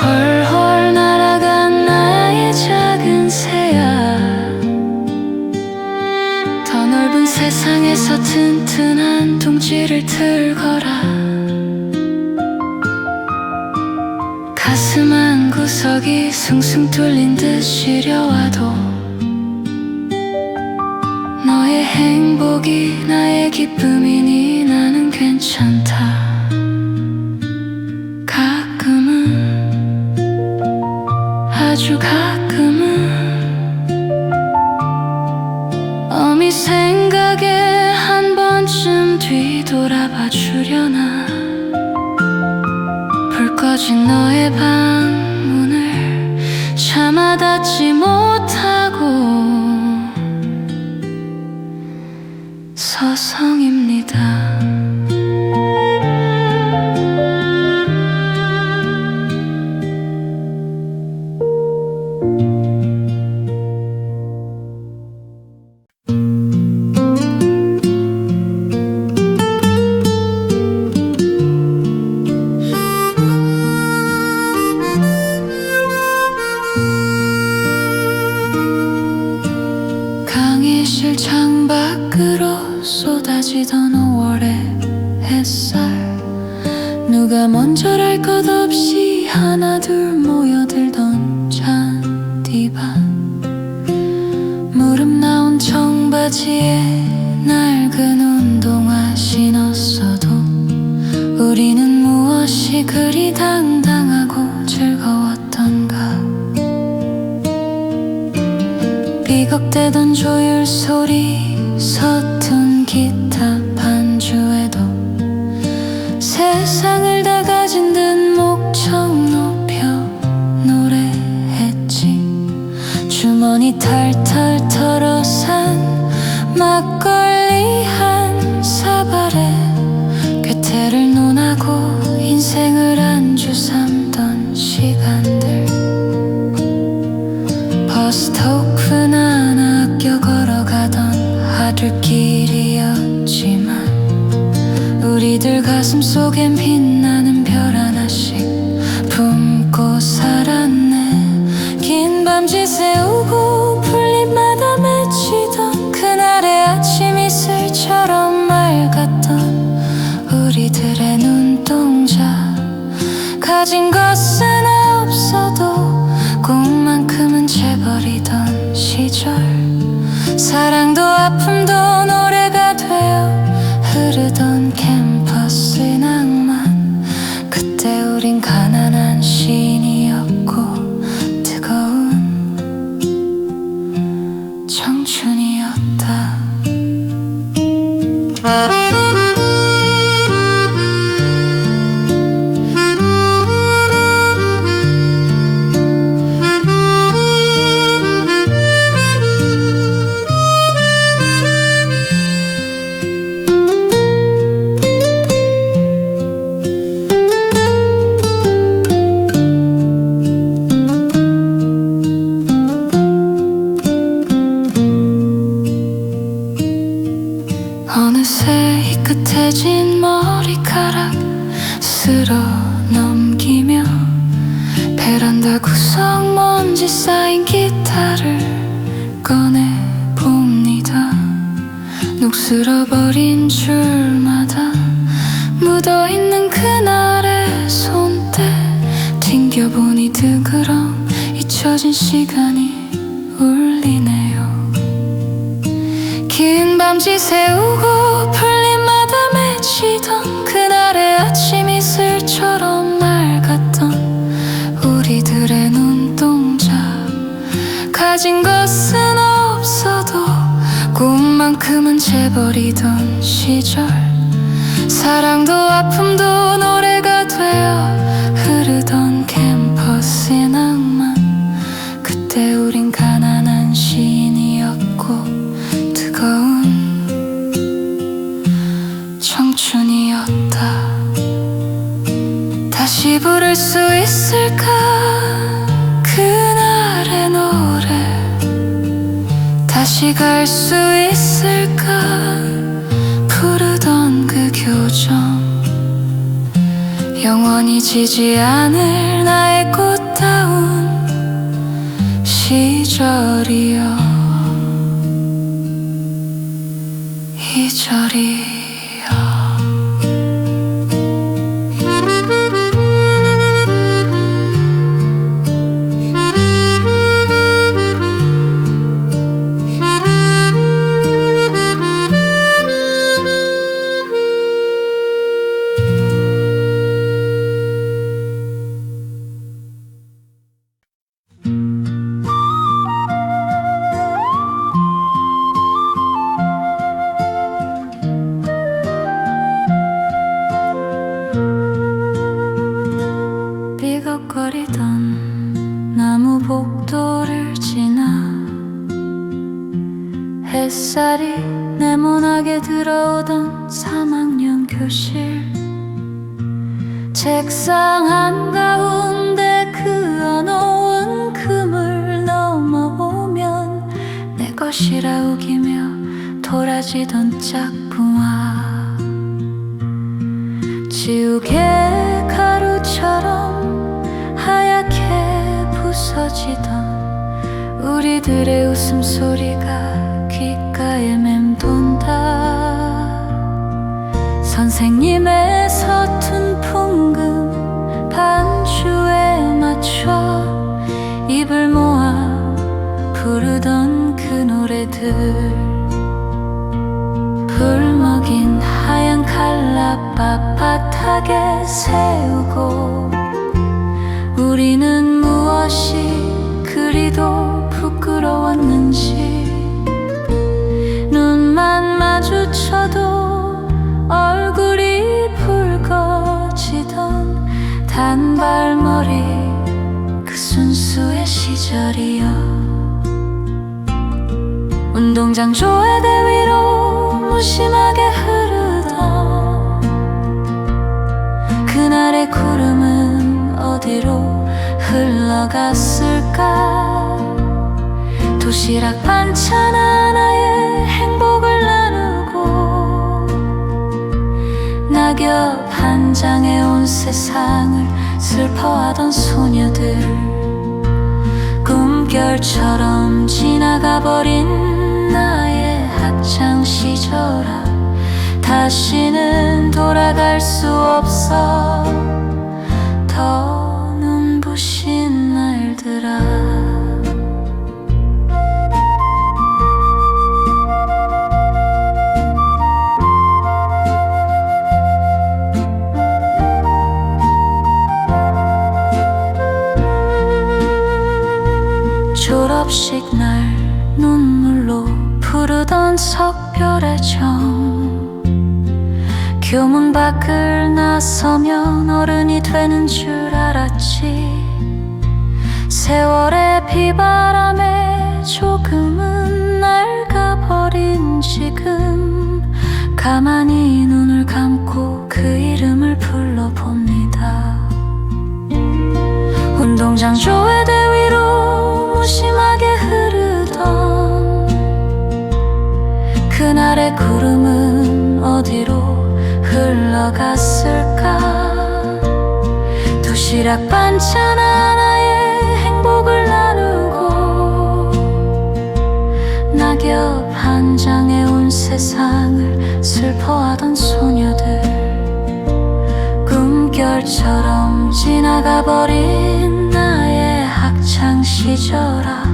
A: 훨훨 날아간 나의 작은 새야, 더 넓은 세상에서 튼튼한 둥지를 들거라. 가슴 한구석이 숭숭 뚫린 듯 시려와도 너의 행복이 나의 기쁨이니 나는 괜찮다. 가끔은, 아주 가끔은 어미 생각에 한 번쯤 뒤돌아봐 주려나. 불 꺼진 너의 방문을 차마 닫지 못하고 서성입니다. 강의실 창밖으로 쏟아지던 5월의 햇살, 누가 먼저랄 것 없이 하나둘 모여들던 잔디밭, 무릎 나온 청바지에 낡은 운동화 신었어도 우리는 무엇이 그리 당당하고 즐거웠던가. 삐걱대던 조율 소리, 서툰 기타 반주에도 세상을 다 가진 듯 목청 높여 노래했지. 주머니 탈탈 털어 산 막걸리 한 사발에 꾀태를 논하고 인생을 안주 삼던 시간들. 버스토크나 아껴 걸어가던 하루길이었지만 우리들 가슴 속엔 빛나는 별 하나씩 품고 살았네. 긴 밤지 새우고 풀잎마다 맺히던 그날의 아침 이슬처럼 맑았던 우리들의 눈동자. 가진 것은 없어도 꿈만큼은 재버리던 시절. 사랑도 아픔도 노래가 되어 흐르던 캠퍼스의 낭만. 그때 우린 가난한 시인이었고 뜨거운 청춘이었다. 쓸어 넘기며 베란다 구석 먼지 쌓인 기타를 꺼내봅니다. 녹슬어버린 줄마다 묻어있는 그날의 손때 튕겨보니 드그럼 잊혀진 시간이 울리네요. 긴 밤 지새우고 풀잎마다 맺히던 그날의 아침 이슬처럼 맑았던 우리들의 눈동자. 가진 것은 없어도 꿈만큼은 재버리던 시절. 사랑도 아픔도 노래가 되어 흐르던 캠퍼스의 낭만. 그때 우린 가난한 시인이었고 뜨거운 청춘이었다. 다시 부를 수 있을까 그날의 노래. 다시 갈 수 있을까 부르던 그 교정. 영원히 지지 않을 나의 꽃다운 시절이여. 이절이여. 삐걱거리던 나무 복도를 지나 햇살이 네모나게 들어오던 3학년 교실. 책상 한가운데 그어놓은 금을 넘어오면 내 것이라 우기며 돌아지던 짝붕화. 지우개 가루처럼 하얗게 부서지던 우리들의 웃음소리가 귓가에 맴돈다. 선생님의 서툰 풍금 반주에 맞춰 입을 모아 부르던 그 노래들. 불먹인 하얀 칼라밥 바닥에 세우고 우리는 무엇이 그리도 부끄러웠는지. 눈만 마주쳐도 얼굴이 붉어지던 단발머리 그 순수의 시절이여. 운동장 조회대 위로 무심하게 흐르던 그날의 구름은 어디로 흘러갔을까. 도시락 반찬 하나에 행복을 나누고 낙엽 한 장에 온 세상을 슬퍼하던 소녀들. 꿈결처럼 지나가버린 나의 학창 시절아. 다시는 돌아갈 수 없어 더 눈부신 날들아. 졸업식 날 눈물로 부르던 석별의 정. 교문 밖을 나서면 어른이 되는 줄 알았지. 세월의 비바람에 조금은 낡아버린 지금 가만히 눈을 감고 그 이름을 불러봅니다. 운동장 조회대 위로 무심하게 흐르던 그날의 구름은 어디로 흘러갔을까. 도시락 반찬 하나에 행복을 나누고 낙엽 한 장에 온 세상을 슬퍼하던 소녀들, 꿈결처럼 지나가버린 나의 학창시절아,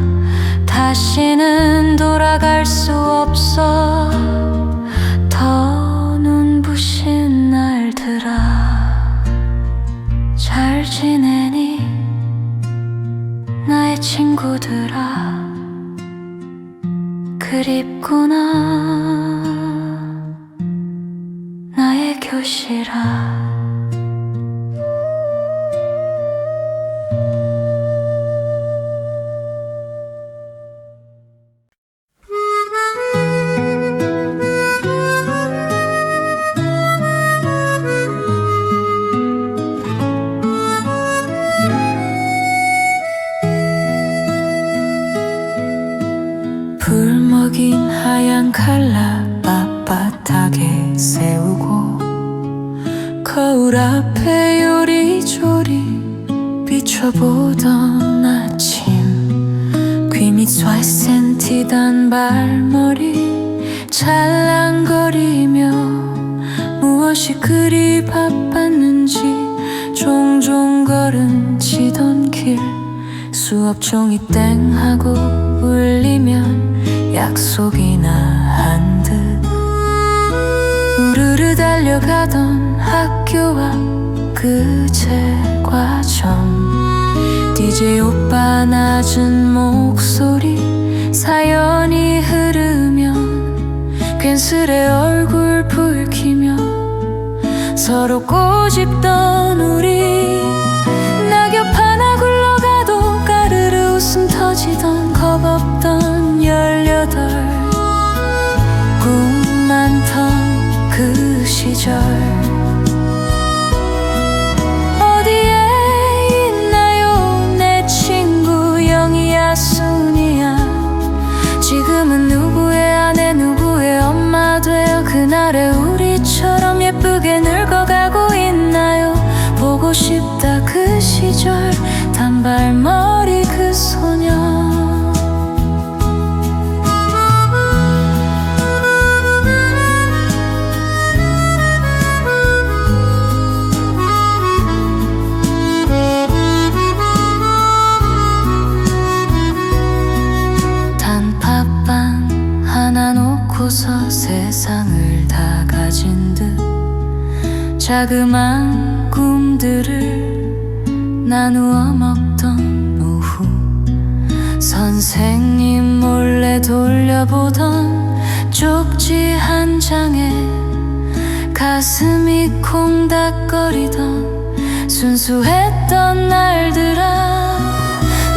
A: 다시는 돌아갈 수 없어. 더 눈부신 날들아, 잘 지내니 나의 친구들아. 그립구나 나의 교실아. 불 먹인 하얀 칼라 빳빳하게 세우고 거울 앞에 요리조리 비춰보던 아침, 귀 밑 쇠센티 단발머리 찰랑거리며 무엇이 그리 바빴는지 종종 걸음치던 길, 수업 종이 땡 하고 울리면 약속이나 한 듯 우르르 달려가던 학교 앞 그 제과점, DJ 오빠 낮은 목소리 사연이 흐르면 괜스레 얼굴 붉히며 서로 꼬집던 우리, 낙엽 하나 굴러가도 까르르 웃음 터지던 겁없던 18, 꿈 많던 그 시절. 어디에 있나요 내 친구 영희야 순이야. 지금은 누구의 아내 누구의 엄마 되어 그날의 우리처럼 예쁘게 늙어가고 있나요. 보고 싶다 그 시절 단발머리 그 소녀. 단팥빵 하나 놓고서 세상을 다 가진 듯 자그마한 꿈들을 나누어 먹던 오후, 선생님 몰래 돌려보던 쪽지 한 장에 가슴이 콩닥거리던 순수했던 날들아.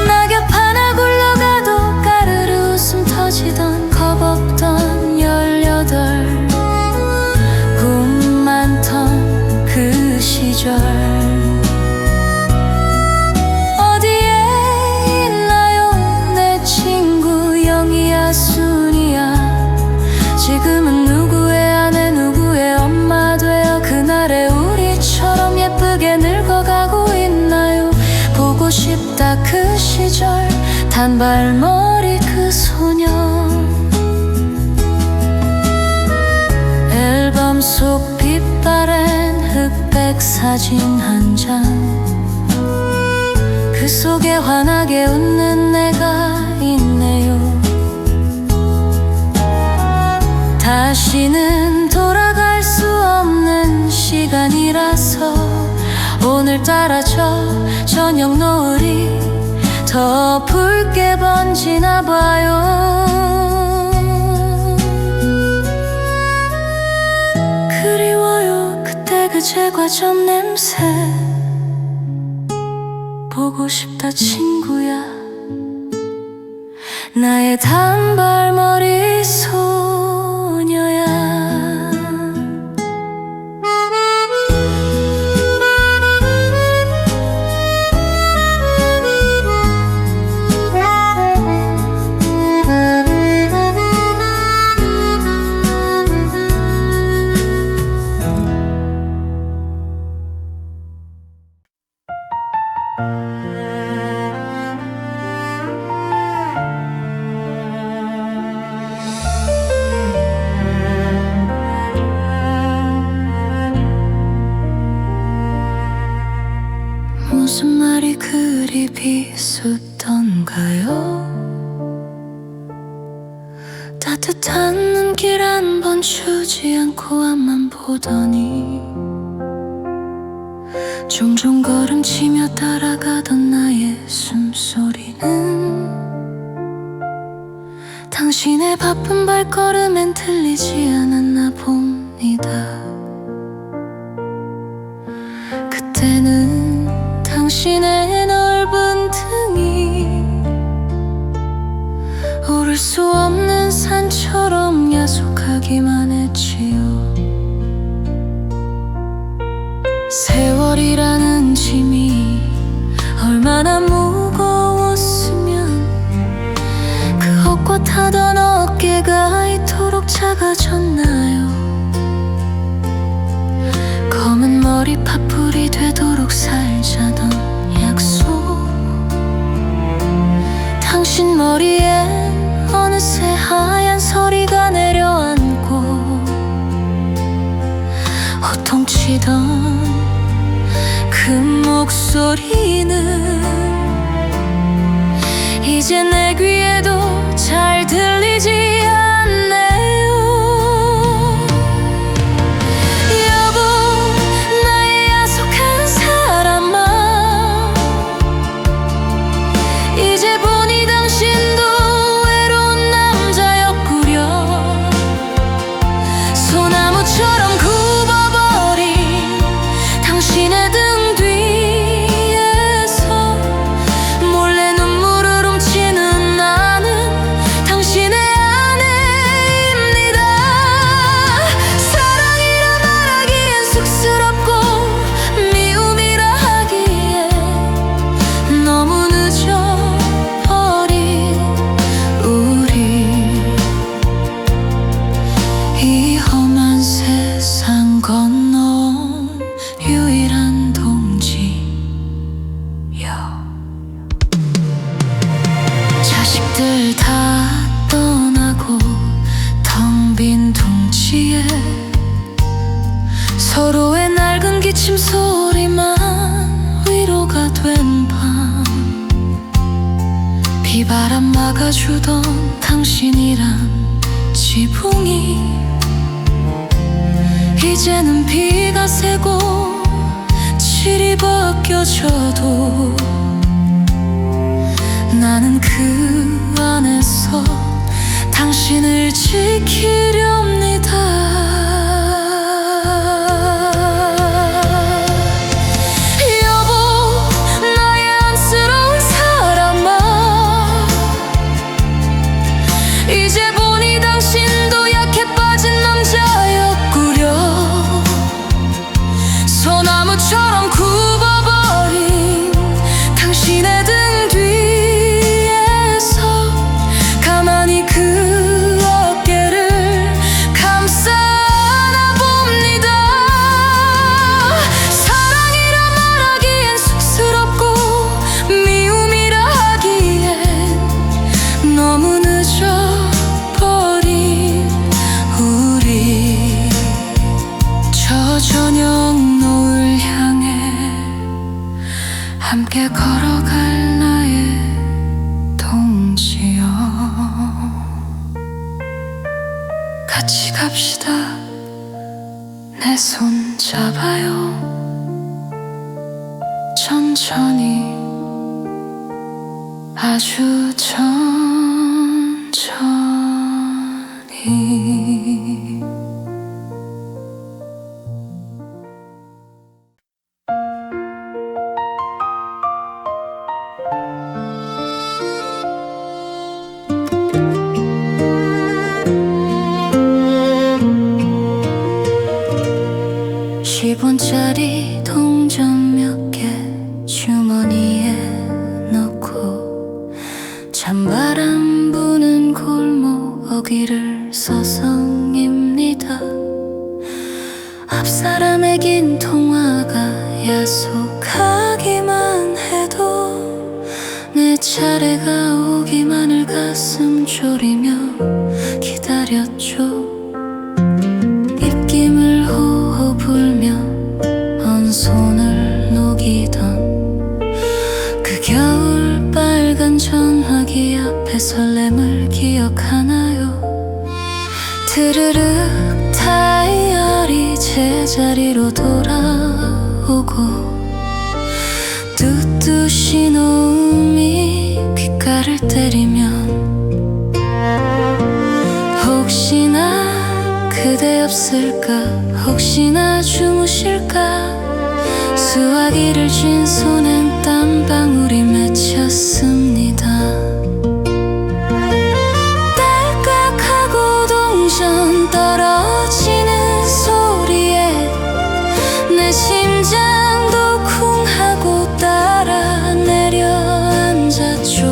A: 낙엽 하나 굴러가도 까르르 웃음 터지던 겁없던 18, 꿈 많던 그 시절. 어디에 있나요 내 친구 영희야 순이야. 지금은 누구의 아내 누구의 엄마 되어 그날의 우리처럼 예쁘게 늙어가고 있나요. 보고 싶다 그 시절 단발머리 그 소녀. 앨범 속 빛바랜 흑백 사진 한 장, 그 속에 환하게 웃는 내가 있네요. 다시는 돌아갈 수 없는 시간이라서 오늘따라 저 저녁 노을이 더 붉게 번지나 봐요. 그리워요 그때 그 제과점 냄새. 보고 싶다 친구야 나의 단발머리 소녀야. 무슨 말이 그리 비슷던가요? 따뜻한 눈길 한 번 주지 않고 앞만 보더니 종종 걸음치며 따라가던 나의 숨소리는 당신의 바쁜 발걸음엔 들리지 않았나 봅니다. 그때는 당신의 넓은 등이 오를 수 없는 산처럼 야속하기만 했지요. 세월이라는 짐이 얼마나 무거웠으면 그 헛것하던 어깨가 이토록 작아졌나요? 검은 머리 파풀이 되도록 살자던 약속, 당신 머리엔 어느새 하얀 서리가 내려앉고 호통치던 그 목소리는 이제 내 귀에도 잘 들리지 않네요. 여보, 나의 야속한 사람아, 이제 보니 당신도 외로운 남자였구려. 소나무처럼 굽어버린 당신의 등 뒤에서 몰래 눈물을 훔치는 나는 당신의 아내입니다. 사랑이라 말하기엔 쑥스럽고 미움이라 하기엔 너무 늦어버린 우리, 이 험한 세상 건너온 유일한 동지여. 자식들 다 떠나고 텅 빈 둥지에 서로의 낡은 기침 소리만 위로가 된 밤, 비바람 막아주던 당신이란 지붕이 이제는 비가 새고 칠이 벗겨져도 나는 그 안에서 당신을 지키렵니다. 여보, 나의 안쓰러운 사람아, 이제 보니 당신도 약해 빠진 남자였구려. 소나무처럼 굽어버린 당신의 등 뒤에서 가만히 그 어깨를 감싸 안아봅니다. 사랑이라 말하기엔 쑥스럽고 미움이라 하기엔 너무 늦어버린 우리, 저 저녁 노을 향해 함께 걸어갈 나의 동지여. 같이 갑시다. 내 손 잡아요. 천천히, 아주 천천히. (10원짜리) 동전 몇 개 주머니에 넣고 찬바람 부는 골목 어귀를 서성입니다. 앞사람의 긴 통화가 야속하기만 해도 내 차례가 오기만을 가슴 졸이며 기다렸죠. 입김을 호호 불며 언 손을 녹이던 그 겨울 빨간 전화기 앞에 설렘을 기억하나요? 드르륵 다이어리 제자리로 돌아오고 뚜뚜 신호음이 귓가를 때리면 혹시나 그대 없을까, 혹시나 주무실까, 수화기를 쥔 손엔 땀방울이 맺혔습니다. 딸깍하고 동전 떨어지는 소리에 내 심장도 쿵 하고 따라 내려앉았죠.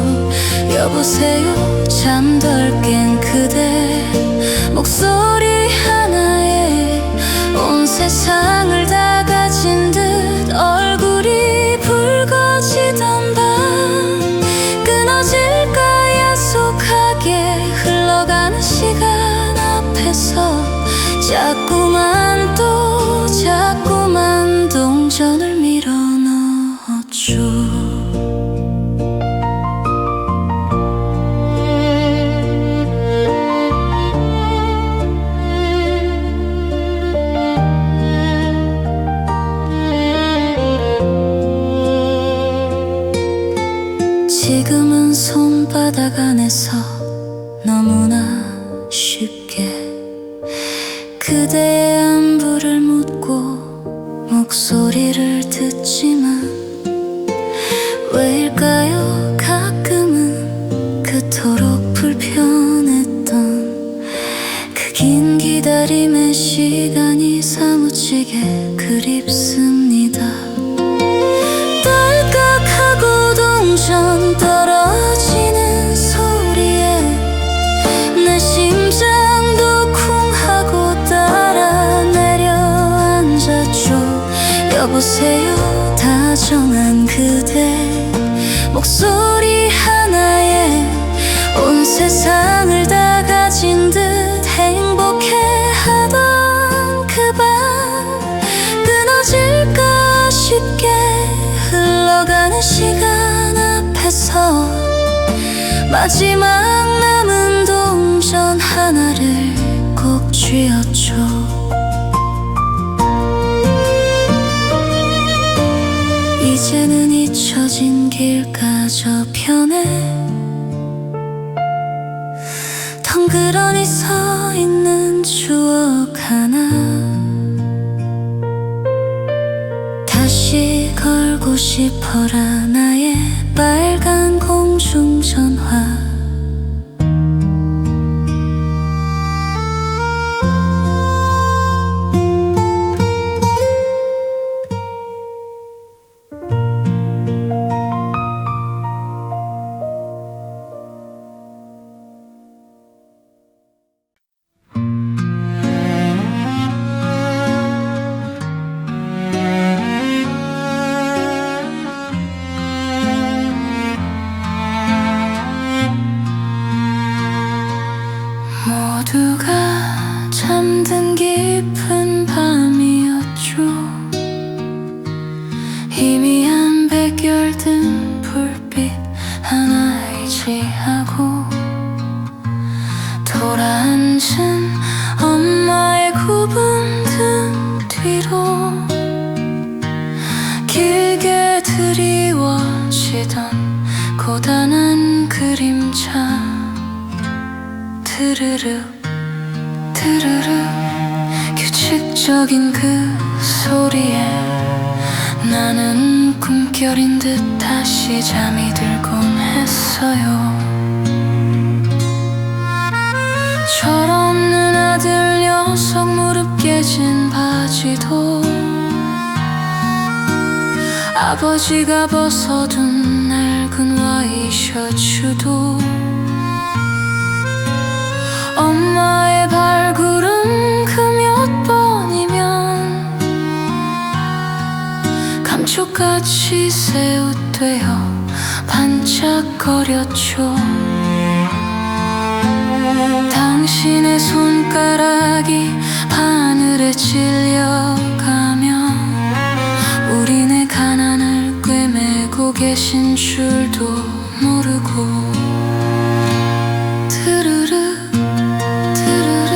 A: 여보세요, 잠덜 깬 그대 목소리 하나에 온 세상을 다 가진 듯 얼굴이 붉어지던 밤, 끊어질까 약속하게 흘러가는 시간 앞에서 자꾸만 동전을 밀어넣었죠. 지금은 손바닥 안에서 너무나 쉽게 그대의 안부를 묻고 목소리를 듣지만 왜일까요? 가끔은 그토록 불편했던 그 긴 기다림의 시간이 사무치게 그립습니다. 딸깍하고 동전 떨어지는 소리에 내 심장도 쿵 하고 따라 내려앉았죠. 여보세요, 다정한 그대 목소리 하나에 온 세상을 다 가진 듯 행복해하던 그 밤, 끊어질까 싶게 흘러가는 시간 앞에서 마지막 남은 동전 하나를 꼭 쥐었죠. 이제는 잊혀진 길가 저편에 덩그러니 서 있는 추억 하나, 다시 걸고 싶어라 나의 빨간 공중전화. 모두가 잠든 깊은 밤이었죠. 희미한 백열등 불빛 하나 의지하고 돌아앉은 엄마의 굽은 등 뒤로 길게 드리워지던 고단한 그림자. 드르륵 드르륵 규칙적인 그 소리에 나는 꿈결인 듯 다시 잠이 들곤 했어요. 철없는 아들 녀석 무릎 깨진 바지도 아버지가 벗어둔 낡은 와이셔츠도 엄마의 발걸음 그 몇 번이면 감쪽같이 새웃되어 반짝거렸죠. 당신의 손가락이 바늘에 찔려가며 우리네 가난을 꿰매고 계신 줄도 모르고 드르르 드르르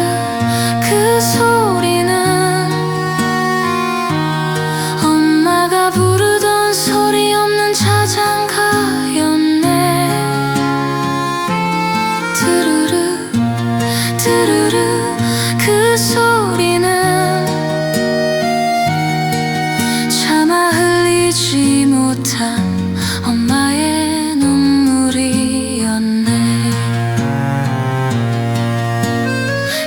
A: 그 소리는 엄마가 부르던 소리 없는 자장가였네. 드르르 드르르 그 소리는 차마 흘리지 못한 엄마의 눈물이었네.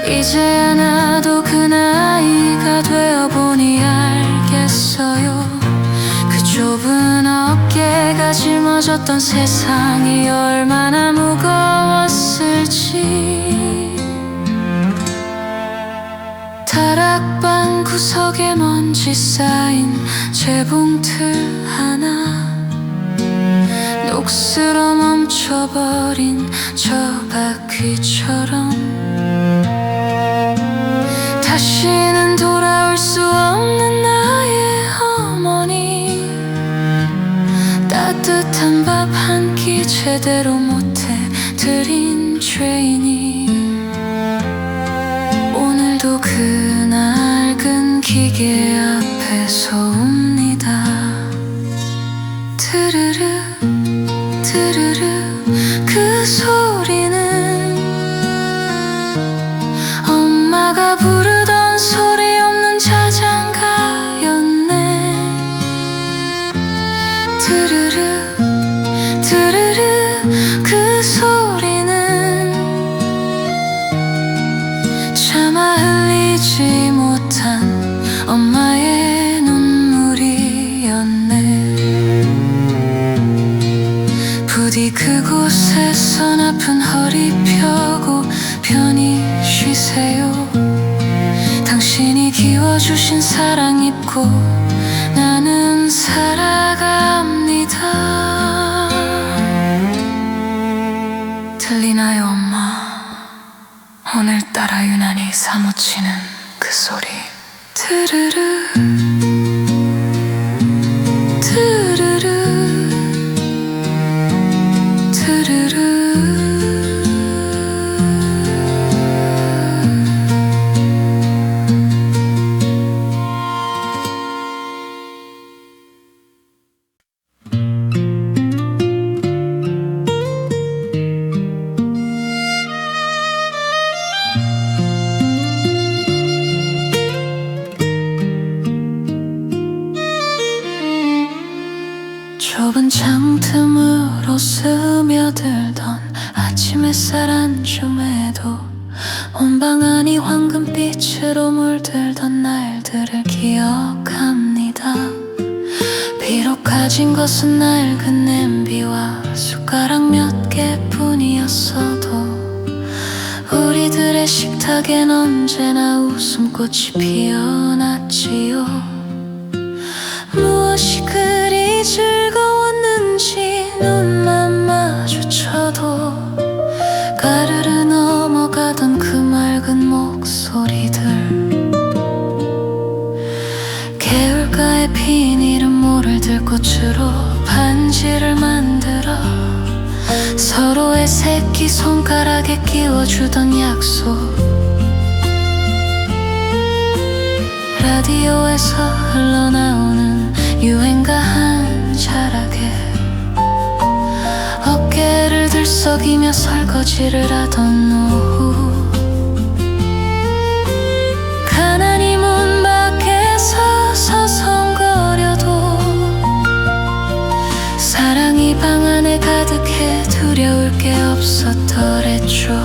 A: 이제야 나도 그 나이가 되어보니 알겠어요. 그 좁은 어깨가 짊어졌던 세상이 얼마나 무거웠을지. 다락방 구석에 먼지 쌓인 재봉틀 하나, 녹슬어 멈춰버린 저 바퀴처럼 다시는 돌아올 수 없는 나의 어머니. 따뜻한 밥 한 끼 제대로 못해 드린 죄인이 오늘도 그 낡은 기계 앞에서 웁니다. 드르르 드르르 그 소리는 엄마가 부르던 소리 없는 자장가였네. 드르르 드르르 그 소리는 차마 흘리지 못한 엄마의 눈물이었네. 부디 그곳에선 아픈 허리 펴고 편히 쉬세요. 당신이 키워주신 사랑 입고 나는 살아갑니다. 들리나요 엄마? 오늘따라 유난히 사무치는 그 소리. 드르르 드르르 드르르. 좁은 창틈으로 스며들던 아침 햇살 안중에도 온 방 안이 황금빛으로 물들던 날들을 기억합니다. 비록 가진 것은 낡은 냄비와 숟가락 몇 개뿐이었어도 우리들의 식탁엔 언제나 웃음꽃이 피어났지요. 무엇이 그리 즐거웠는지 눈만 마주쳐도 가르르 넘어가던 그 맑은 목소리들. 개울가에 핀 이름 모를 들꽃으로 반지를 만들어 서로의 새끼손가락에 끼워주던 약속. 라디오에서 흘러나오는 유행가 한 자락에 어깨를 들썩이며 설거지를 하던 오후. 가난이 문 밖에서 서성거려도 사랑이 방 안에 가득해 두려울 게 없었더랬죠.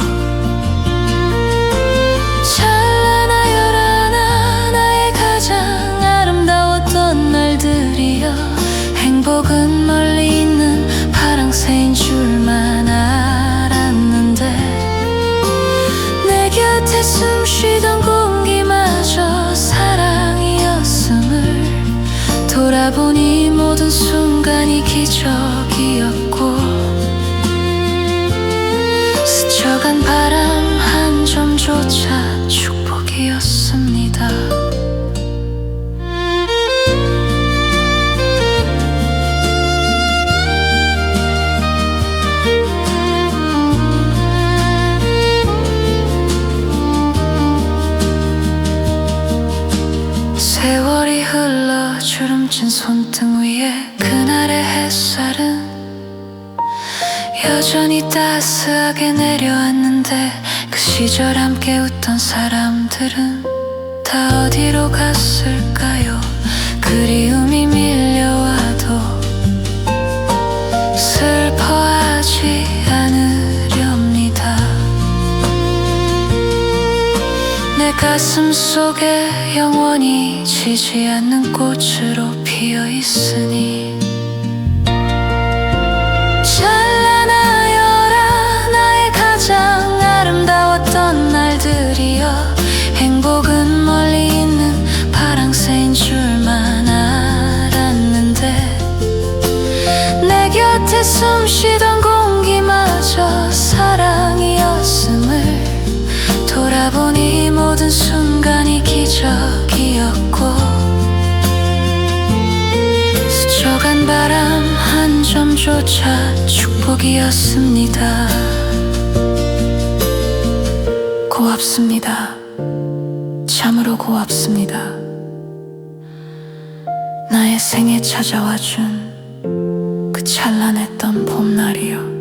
A: 행복은 멀리 있는 파랑새인 줄만 알았는데 내 곁에 숨 쉬던 공기마저 사랑이었음을 돌아보니 모든 순간이 기적이었고 햇살은 여전히 따스하게 내려왔는데 그 시절 함께 웃던 사람들은 다 어디로 갔을까요? 그리움이 밀려와도 슬퍼하지 않으렵니다. 내 가슴 속에 영원히 지지 않는 꽃으로 피어 있으니 찬란하여라 나의 가장 아름다웠던 날들이여. 행복은 멀리 있는 파랑새인 줄만 알았는데 내 곁에 숨쉬던 공기마저 사랑이었음을 돌아보니 모든 순간이 기적이었고 스쳐간 바람 한 점조차 축복이었습니다. 고맙습니다. 참으로 고맙습니다. 나의 생에 찾아와준 그 찬란했던 봄날이여.